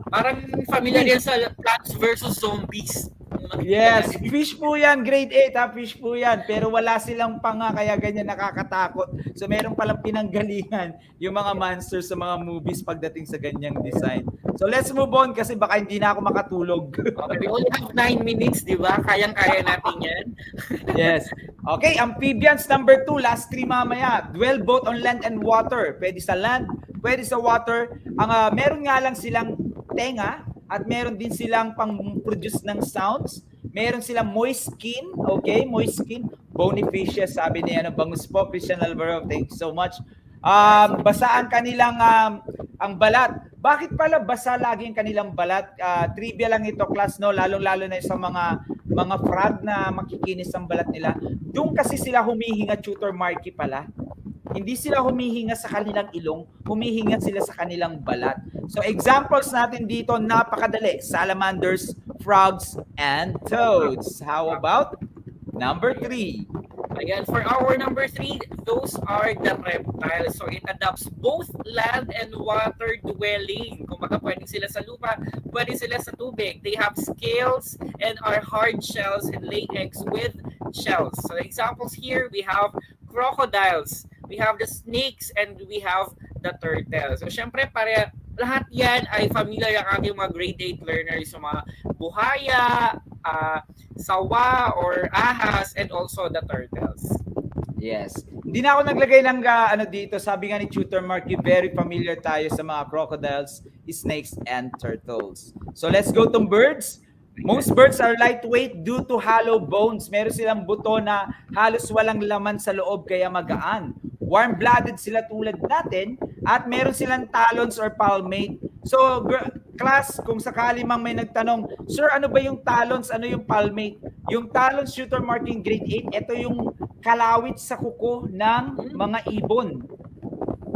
Parang familiar yan sa Plants vs. Zombies. Yes, fish po yan, grade 8 ha, fish po yan. Pero wala silang panga, kaya ganyan nakakatakot. So meron palang pinanggalingan yung mga monsters sa mga movies pagdating sa ganyang design. So let's move on kasi baka hindi na ako makatulog. Okay, we only have 9 minutes, di ba? Kayang-kaya natin yan. Yes. Okay, amphibians number 2, last 3 mamaya. Dwell both on land and water. Pwede sa land, pwede sa water. Meron nga lang silang tenga at meron din silang pang-produce ng sounds. Meron silang moist skin, okay? Moist skin. Bony fishes, sabi niya, bangus po, Christian Alvaro, thank you so much. Basa ang kanilang ang balat. Bakit pala basa lagi ang kanilang balat? Trivia lang ito, class, no? Lalong-lalo na sa mga frog na makikinis ang balat nila. Doon kasi sila humihinga, Tutor Marky pala. Hindi sila humihinga sa kanilang ilong, humihinga sila sa kanilang balat. So examples natin dito, napakadali. Salamanders, frogs, and toads. How about number 3? Ayan, for our number 3, those are the reptiles. So it adopts both land and water dwelling. Kung baka pwede sila sa lupa, pwede sila sa tubig. They have scales and are hard shells and lay eggs with shells. So examples here, we have crocodiles, we have the snakes, and we have the turtles. So syempre, lahat yan ay familiar ang ating mga grade 8 learners, yung mga buhaya, sawa or ahas, and also the turtles. Yes. Hindi na ako naglagay ng dito. Sabi nga ni Tutor Marky, very familiar tayo sa mga crocodiles, snakes, and turtles. So let's go to birds. Most birds are lightweight due to hollow bones. Meron silang buto na halos walang laman sa loob kaya magaan. Warm-blooded sila tulad natin at meron silang talons or palmate. So, class, kung sakali mang may nagtanong, Sir, ano ba yung talons? Ano yung palmate? Yung talons, Tutor Marking grade 8, ito yung kalawit sa kuko ng mga ibon.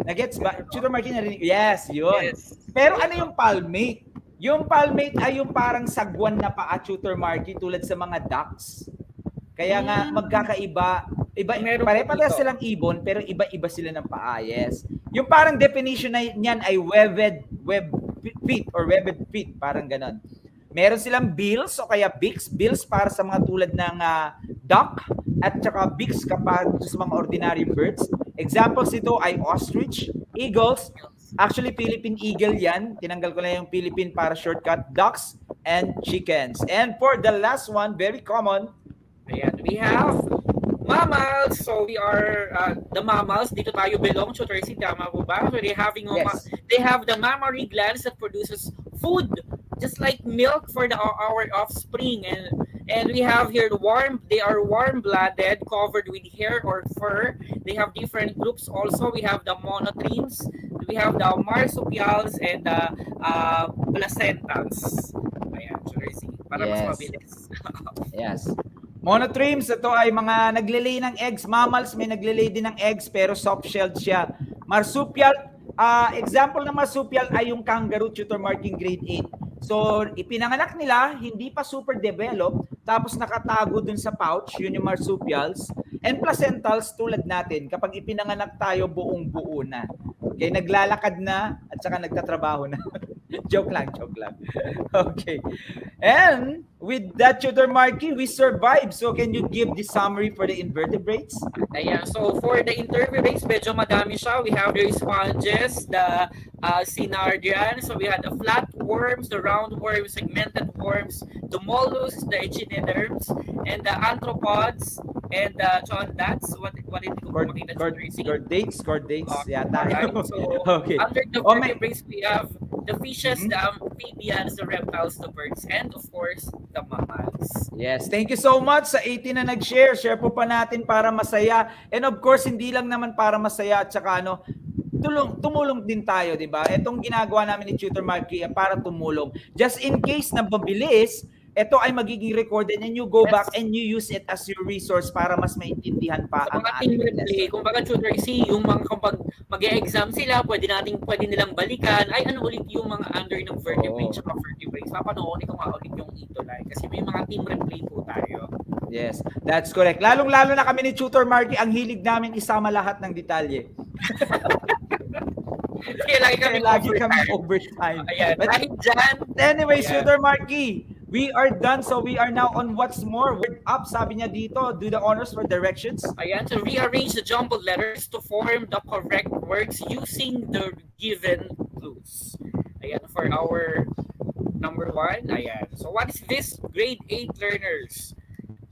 Nagets ba? Tutor Marking narinig? Yes, yun. Yes. Pero ano yung palmate? Yung palmate ay yung parang sagwan na paa, Tutor Marky, tulad sa mga ducks. Kaya nga magkakaiba, pare-pareho silang ibon pero iba-iba sila ng paa. Yes. Yung parang definition na niyan ay webbed feet or webbed feet, parang ganon. Meron silang bills o kaya bills para sa mga tulad ng duck at saka beaks kapag sa mga ordinary birds. Examples ito ay ostrich, eagles, actually Philippine eagle yan, tinanggal ko na yung Philippine para shortcut, ducks, and chickens. And for the last one, very common, ayan, we have mammals. So we are the mammals. Dito tayo belong. So Tracy, tama po ba? So they have the mammary glands that produces food, just like milk for our offspring. And we have here they are warm-blooded, covered with hair or fur. They have different groups also. We have the monotremes, we have the marsupials, and the placentals. Ayan, so Tracy, para mas mabilis. Yes. Monotremes, ito ay mga naglelay ng eggs. Mammals, may naglelay din ng eggs pero soft-shelled siya. Marsupial, example ng marsupial ay yung kangaroo, Tutor Marking grade 8. So, ipinanganak nila, hindi pa super developed, tapos nakatago dun sa pouch, yun yung marsupials. And placentals, tulad natin, kapag ipinanganak tayo, buong-buo na. Okay, naglalakad na at saka nagtatrabaho na. Joke lang, joke lang. Okay. And with that, Tutor Marky, we survived. So can you give the summary for the invertebrates? Ayan, so for the invertebrates, medyo madami siya. We have the sponges, the synardian. So we had the flatworms, the roundworms, segmented worms, the mollusks, the echinoderms, and the arthropods, and the chondats. What did you makita Chordates yata. Alright, so Okay. under the Oh, may- vertebrates, we have the fishes, the amphibians, the reptiles, the birds, and of course, the mammals. Yes, thank you so much sa 18 na nag-share. Share po pa natin para masaya. And of course, hindi lang naman para masaya at saka tumulong din tayo, di ba? Itong ginagawa namin ni Tutor Marky para tumulong. Just in case na mabilis, ito ay magiging recorded and you go back and you use it as your resource para mas maintindihan pa Sa ang mga team ating replay, lesson. kung baga tutor yung mga kapag mag-e-exam sila, pwede nilang balikan, ay ano ulit yung mga under ng vertebrates at vertebrates. Papanoorin ko nga ulit yung ETUlay kasi may mga team replay po tayo. Yes, that's correct. Lalong-lalo na kami ni Tutor Marky, ang hilig namin isama lahat ng detalye. Kaya lagi kami overtime. Ayan, dahil dyan. Anyway, Ayan. Tutor Marky, we are done. So we are now on what's more. Word up, sabi niya dito. Do the honors for directions. Ayan, to rearrange the jumbled letters to form the correct words using the given clues. Ayan, for our number 1. Ayan. So what is this? Grade 8 learners.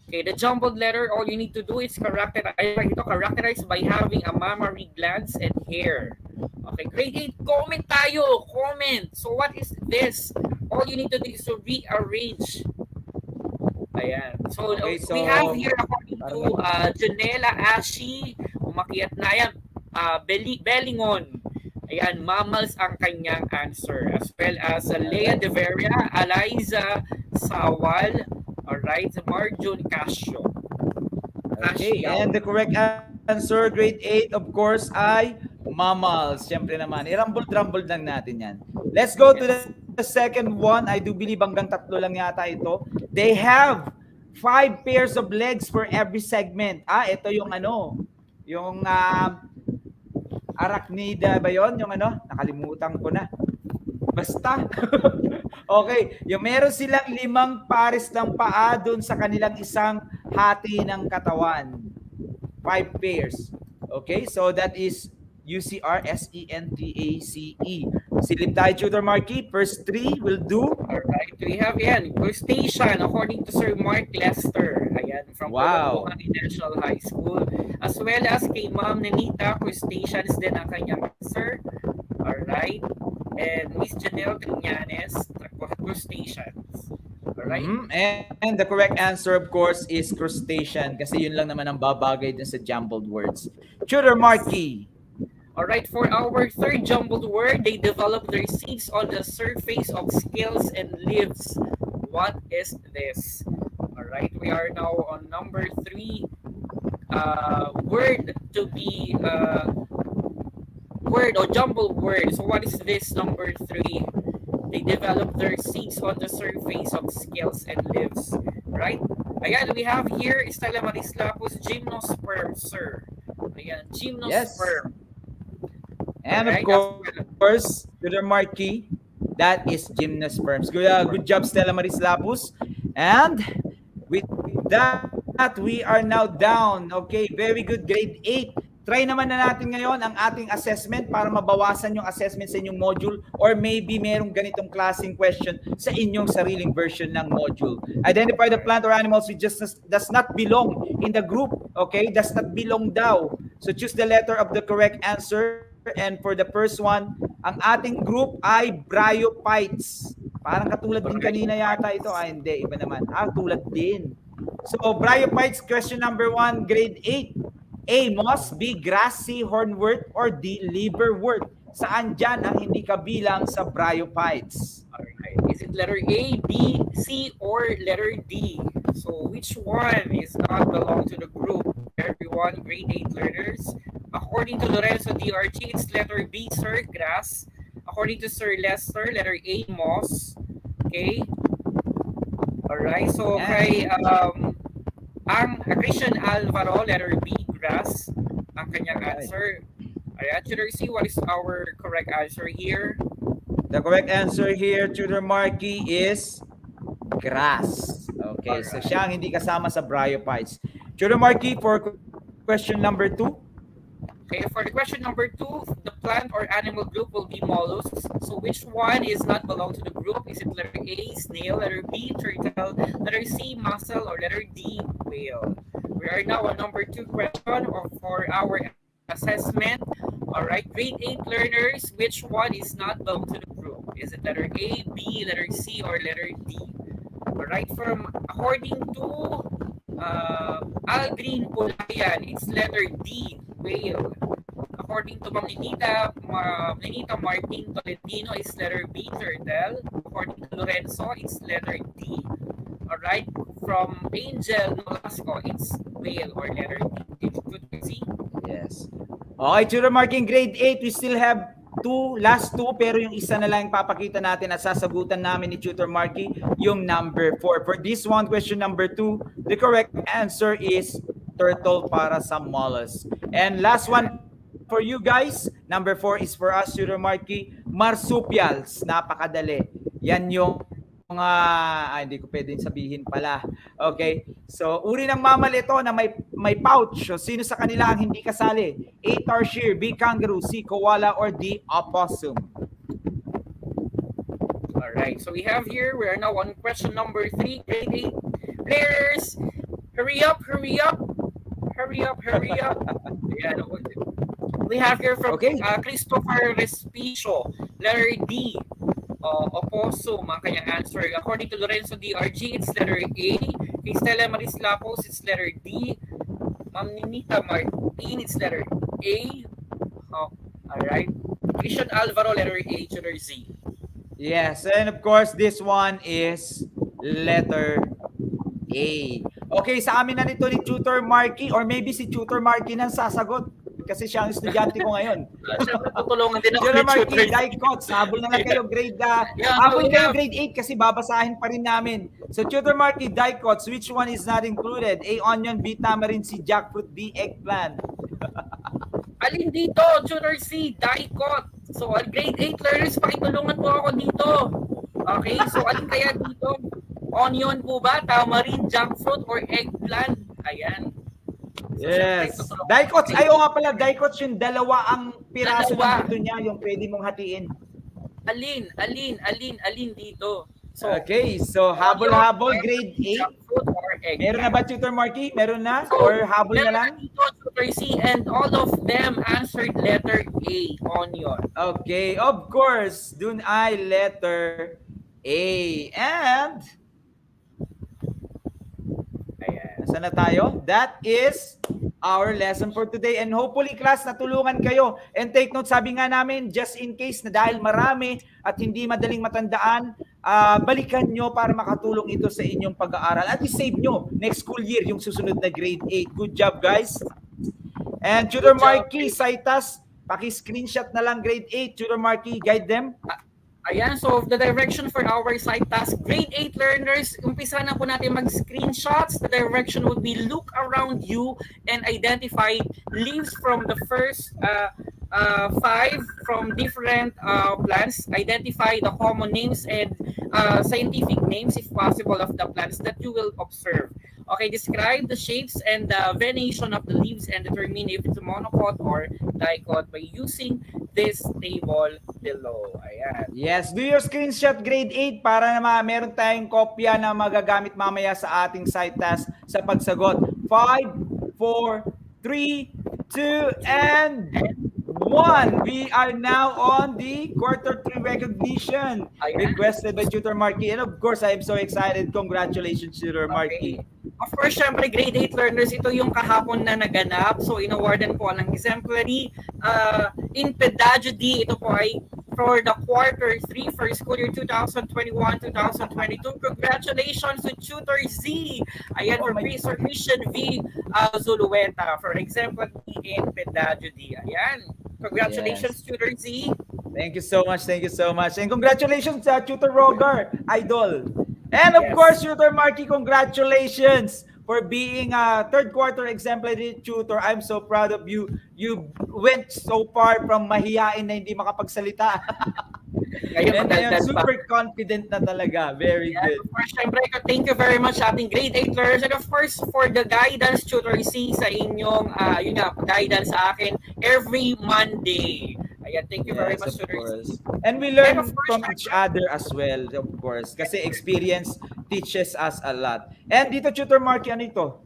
Okay, the jumbled letter, all you need to do is characterize by having a mammary glands and hair. Okay, grade 8, comment tayo. Comment. So what is this? All you need to do is to rearrange. Ayan. So, Okay, so we have here according to Janela Ashi, umakyat na yan, Bellingon. Ayan, mammals ang kanyang answer. As well as Lea De Veria, Eliza Sawal, alright, Marjun Casio. Okay, and the correct answer, grade 8, of course, ay mammals. Siyempre naman, i-rumble-drumble lang natin yan. Let's go to the second one. I do believe hanggang 3 lang yata ito. They have 5 pairs of legs for every segment. Ito yung yung arachnida ba yun? Yung nakalimutan ko na. Basta. Okay, yung meron silang 5 pares ng paa doon sa kanilang isang hati ng katawan. 5 pairs. Okay, so that is UCRSENTACE. Silip tayo, Tutor Marky. First 3 will do. Alright, we have yan, crustacean, according to Sir Mark Lester. Ayan, from Pulongongan National High School. As well as kay Ma'am Nenita, crustaceans din ang kanyang answer. Alright. And Miss Janelle Triñanes, crustaceans. Alright? And the correct answer, of course, is crustacean kasi yun lang naman ang babagay dun sa jumbled words. Tutor Marky. Alright, for our third jumbled word, they develop their seeds on the surface of scales and leaves. What is this? Alright, we are now on number 3. Word to be word or jumbled word. So what is this number 3? They develop their seeds on the surface of scales and leaves. Right? Ayan, we have here Stella Marislapus gymnosperm, sir. Ayan, gymnosperm. Yes. And of course, Tutor Marky, that is gymnosperms. Good job, Stella Marislapus. And with that, we are now down. Okay, very good, grade 8. Try naman na natin ngayon ang ating assessment para mabawasan yung assessment sa inyong module or maybe merong ganitong klaseng question sa inyong sariling version ng module. Identify the plant or animals which just does not belong in the group. Okay, does not belong daw. So choose the letter of the correct answer. And for the first one, ang ating group ay bryophytes. Parang katulad din kanina yata ito. Hindi, iba naman. Tulad din. So, bryophytes, question number 1, grade 8. A, moss, B, grassy, hornwort, or D, liverwort. Saan dyan ang hindi kabilang sa bryophytes? Alright. Is it letter A, B, C, or letter D? So, which one is not belong to the group? Everyone, grade 8 learners. According to Lorenzo DRG, it's letter B, sir, grass. According to Sir Lester, letter A, moss. Okay. Alright. So, kay Christian Alvaro, letter B, grass. Ang kanyang answer. Ayan, Tutor C, what is our correct answer here? The correct answer here, Tutor Marky, is grass. Okay, so Alright. siya ang hindi kasama sa bryophytes. Tutor Marky, for question number 2. Okay, for the question number 2, the plant or animal group will be mollusks. So which one is not belong to the group? Is it letter A, snail, letter B, turtle, letter C, mussel, or letter D, whale? We are now on number 2 question for our assessment. All right, grade 8 learners, which one is not belong to the group? Is it letter A, B, letter C, or letter D? All right, according to Aldrin Pulayan, it's letter D, whale. According to Ninita Martin Tolentino, it's letter B, turtle. According to Lorenzo, it's letter D. All right, from Angel Nolasco, it's whale or letter D. Did you see? Yes. Okay, Tutor Marky, in grade 8, we still have last two, pero yung isa na lang yung papakita natin at sasagutan namin ni Tutor Marky, yung number 4. For this one, question number 2, the correct answer is turtle para sa mollusk. And last one for you guys, number 4 is for us, Tutor Marky, marsupials. Napakadali. Yan yung hindi ko pwedeng sabihin pala. Okay? So, uri ng mammal ito na may pouch. So, sino sa kanila ang hindi kasali? A. Tarsier, B. Kangaroo, C. Koala, or D. Opossum? Alright, so we have here, we are now on question number 3, grade 8 players. Hurry up, hurry up. Hurry up, hurry up. Ayan, we have here from Christopher Respicio, letter D. Opossum ang kanyang answer. According to Lorenzo DRG, it's letter A. Kay Stella Maris Lapos, it's letter D. Ma'am Ninita Martin, it's letter A. Alright. Christian Alvaro, letter A, letter Z. Yes, and of course, this one is letter A. Okay, sa amin na nito ni Tutor Marky, or maybe si Tutor Marky nang sasagot. Kasi siya ang estudyante ko ngayon. Siyempre, tutulungan din ako Tutor ni Marky, Tutor. Daikots, habol na lang kayo habol kayo grade 8 kasi babasahin pa rin namin. So Tutor Marky, Daikots, which one is not included? A. Onion, B. Tamarind, C. Jackfruit, D. Eggplant. Alin dito, Tutor C, Daikot. So, grade 8 learners, pakitulungan po ako dito. Okay, so alin kaya dito? Onion po ba? Tamarind, jackfruit, or eggplant? Ayan. So, yes. Daikots, ayaw nga pala, Daikots yung dalawa ang piraso ng dito niya, yung pwede mong hatiin. Alin dito. So, okay, so habol-habol, grade 8. Meron na ba, Tutor Marky? Meron na? Or habol na lang? Dito, Tutor C, and all of them answered letter A, onion. Okay, of course, dun ay letter A. And saan na tayo? That is our lesson for today. And hopefully, class, natulungan kayo. And take note, sabi nga namin, just in case na dahil marami at hindi madaling matandaan, balikan nyo para makatulong ito sa inyong pag-aaral. At i-save nyo next school year yung susunod na grade 8. Good job, guys. And Tutor Marky, Saitas, paki-screenshot na lang grade 8. Tutor Marky, guide them. Ayan, so the direction for our site task, grade 8 learners, umpisa na po natin mag-screenshots. The direction would be look around you and identify leaves from the first 5 from different plants. Identify the common names and scientific names, if possible, of the plants that you will observe. Okay, describe the shapes and the venation of the leaves and determine if it's monocot or dicot by using this table below. Ayan. Yes, do your screenshot grade 8 para na meron tayong kopya na magagamit mamaya sa ating site task sa pagsagot. 5, 4, 3, 2, and 1. We are now on the quarter 3 recognition requested by Tutor Marky. And of course, I am so excited. Congratulations, Tutor Marky. Of course, syempre, grade 8 learners, ito yung kahapon na naganap. So, inawardan po ng exemplary in pedagogy. Ito po ay for the quarter 3 for school year 2021-2022. Congratulations to Tutor Z. Ayan, for pre-submission V. Zulueta for exemplary in pedagogy. Ayan. Congratulations, Tutor Z. Thank you so much. Thank you so much. And congratulations to Tutor Roger, idol. And of course, Tutor Marky, congratulations for being a third quarter exemplary tutor. I'm so proud of you. You went so far from mahiyain na hindi makapagsalita. Ngayon, And super confident na talaga. Very good. Of course, syempre, thank you very much sa ating grade 8 learners. And of course, for the guidance tutor C sa inyong guidance sa akin every Monday. Ayan, thank you very much, Of tutor course. C. And we learn And of course, from each other as well, of course. Kasi experience teaches us a lot. And dito, Tutor Marky, ano ito?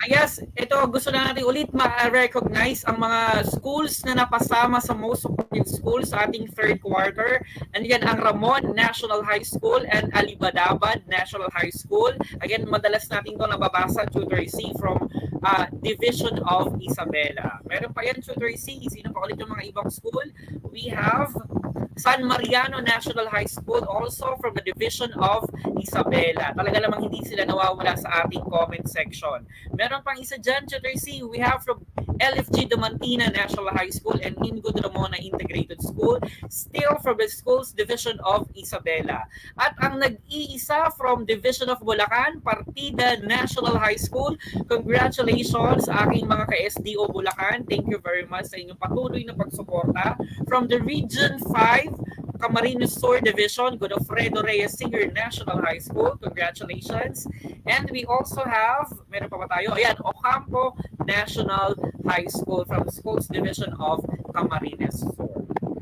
Yes, ito gusto na natin ulit ma-recognize ang mga schools na napasama sa most supported schools sa ating third quarter. And yan ang Ramon National High School and Alibadabad National High School. Again, madalas natin ito nababasa, Tutor C, from Division of Isabela. Meron pa yan, Tutor C. Sino pa ulit yung mga ibang school? We have San Mariano National High School, also from the Division of Isabela. Talaga namang hindi sila nawawala sa ating comment section. Meron pang isa dyan, Tutor C, we have from LFG Damantina National High School and Ingo Ramona Integrated School, still from the school's Division of Isabela. At ang nag-iisa from Division of Bulacan, Partida National High School. Congratulations sa aking mga ka-SDO Bulacan. Thank you very much sa inyong patuloy na pagsuporta. From the Region 5, Camarines Sur Division, Godofredo Reyes Senior National High School. Congratulations. And we also have, meron pa ba tayo? Ayan, Ocampo National High School from the Schools Division of Camarines Sur.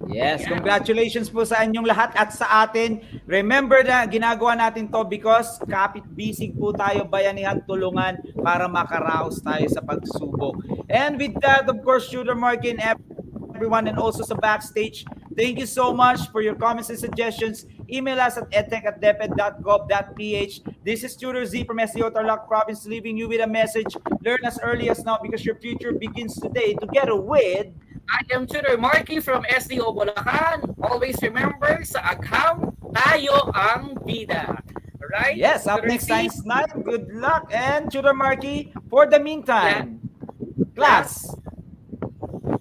Yes, congratulations po sa inyong lahat at sa atin. Remember na ginagawa natin to because kapit-bisig po tayo, bayanihan, tulungan para makaraos tayo sa pagsubok. And with that, of course, Tutor Marky and everyone and also sa backstage, thank you so much for your comments and suggestions. Email us at edtech@deped.gov.ph. This is Tutor Z from SDO Tarlac Province leaving you with a message. Learn as early as now because your future begins today. Together with I am Tutor Marky from SDO Bulacan. Always remember, sa agham, tayo ang bida. Alright? Yes, up Tutor next C, Science Night. Good luck. And Tutor Marky, for the meantime, class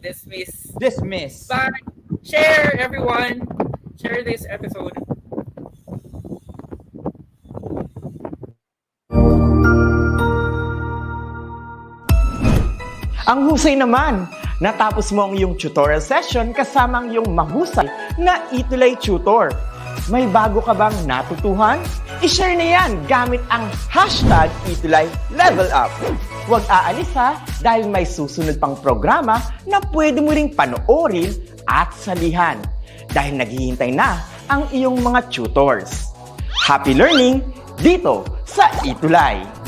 dismiss. dismiss. Bye. Share, everyone. Share this episode. Ang husay naman! Natapos mo ang iyong tutorial session kasama ang iyong mahusay na ETUlay tutor. May bago ka bang natutuhan? I-share na yan gamit ang hashtag #ETUlayLevelUp. Huwag aalis ha dahil may susunod pang programa na pwede mo ring panoorin at salihan dahil naghihintay na ang iyong mga tutors. Happy learning dito sa ETUlay!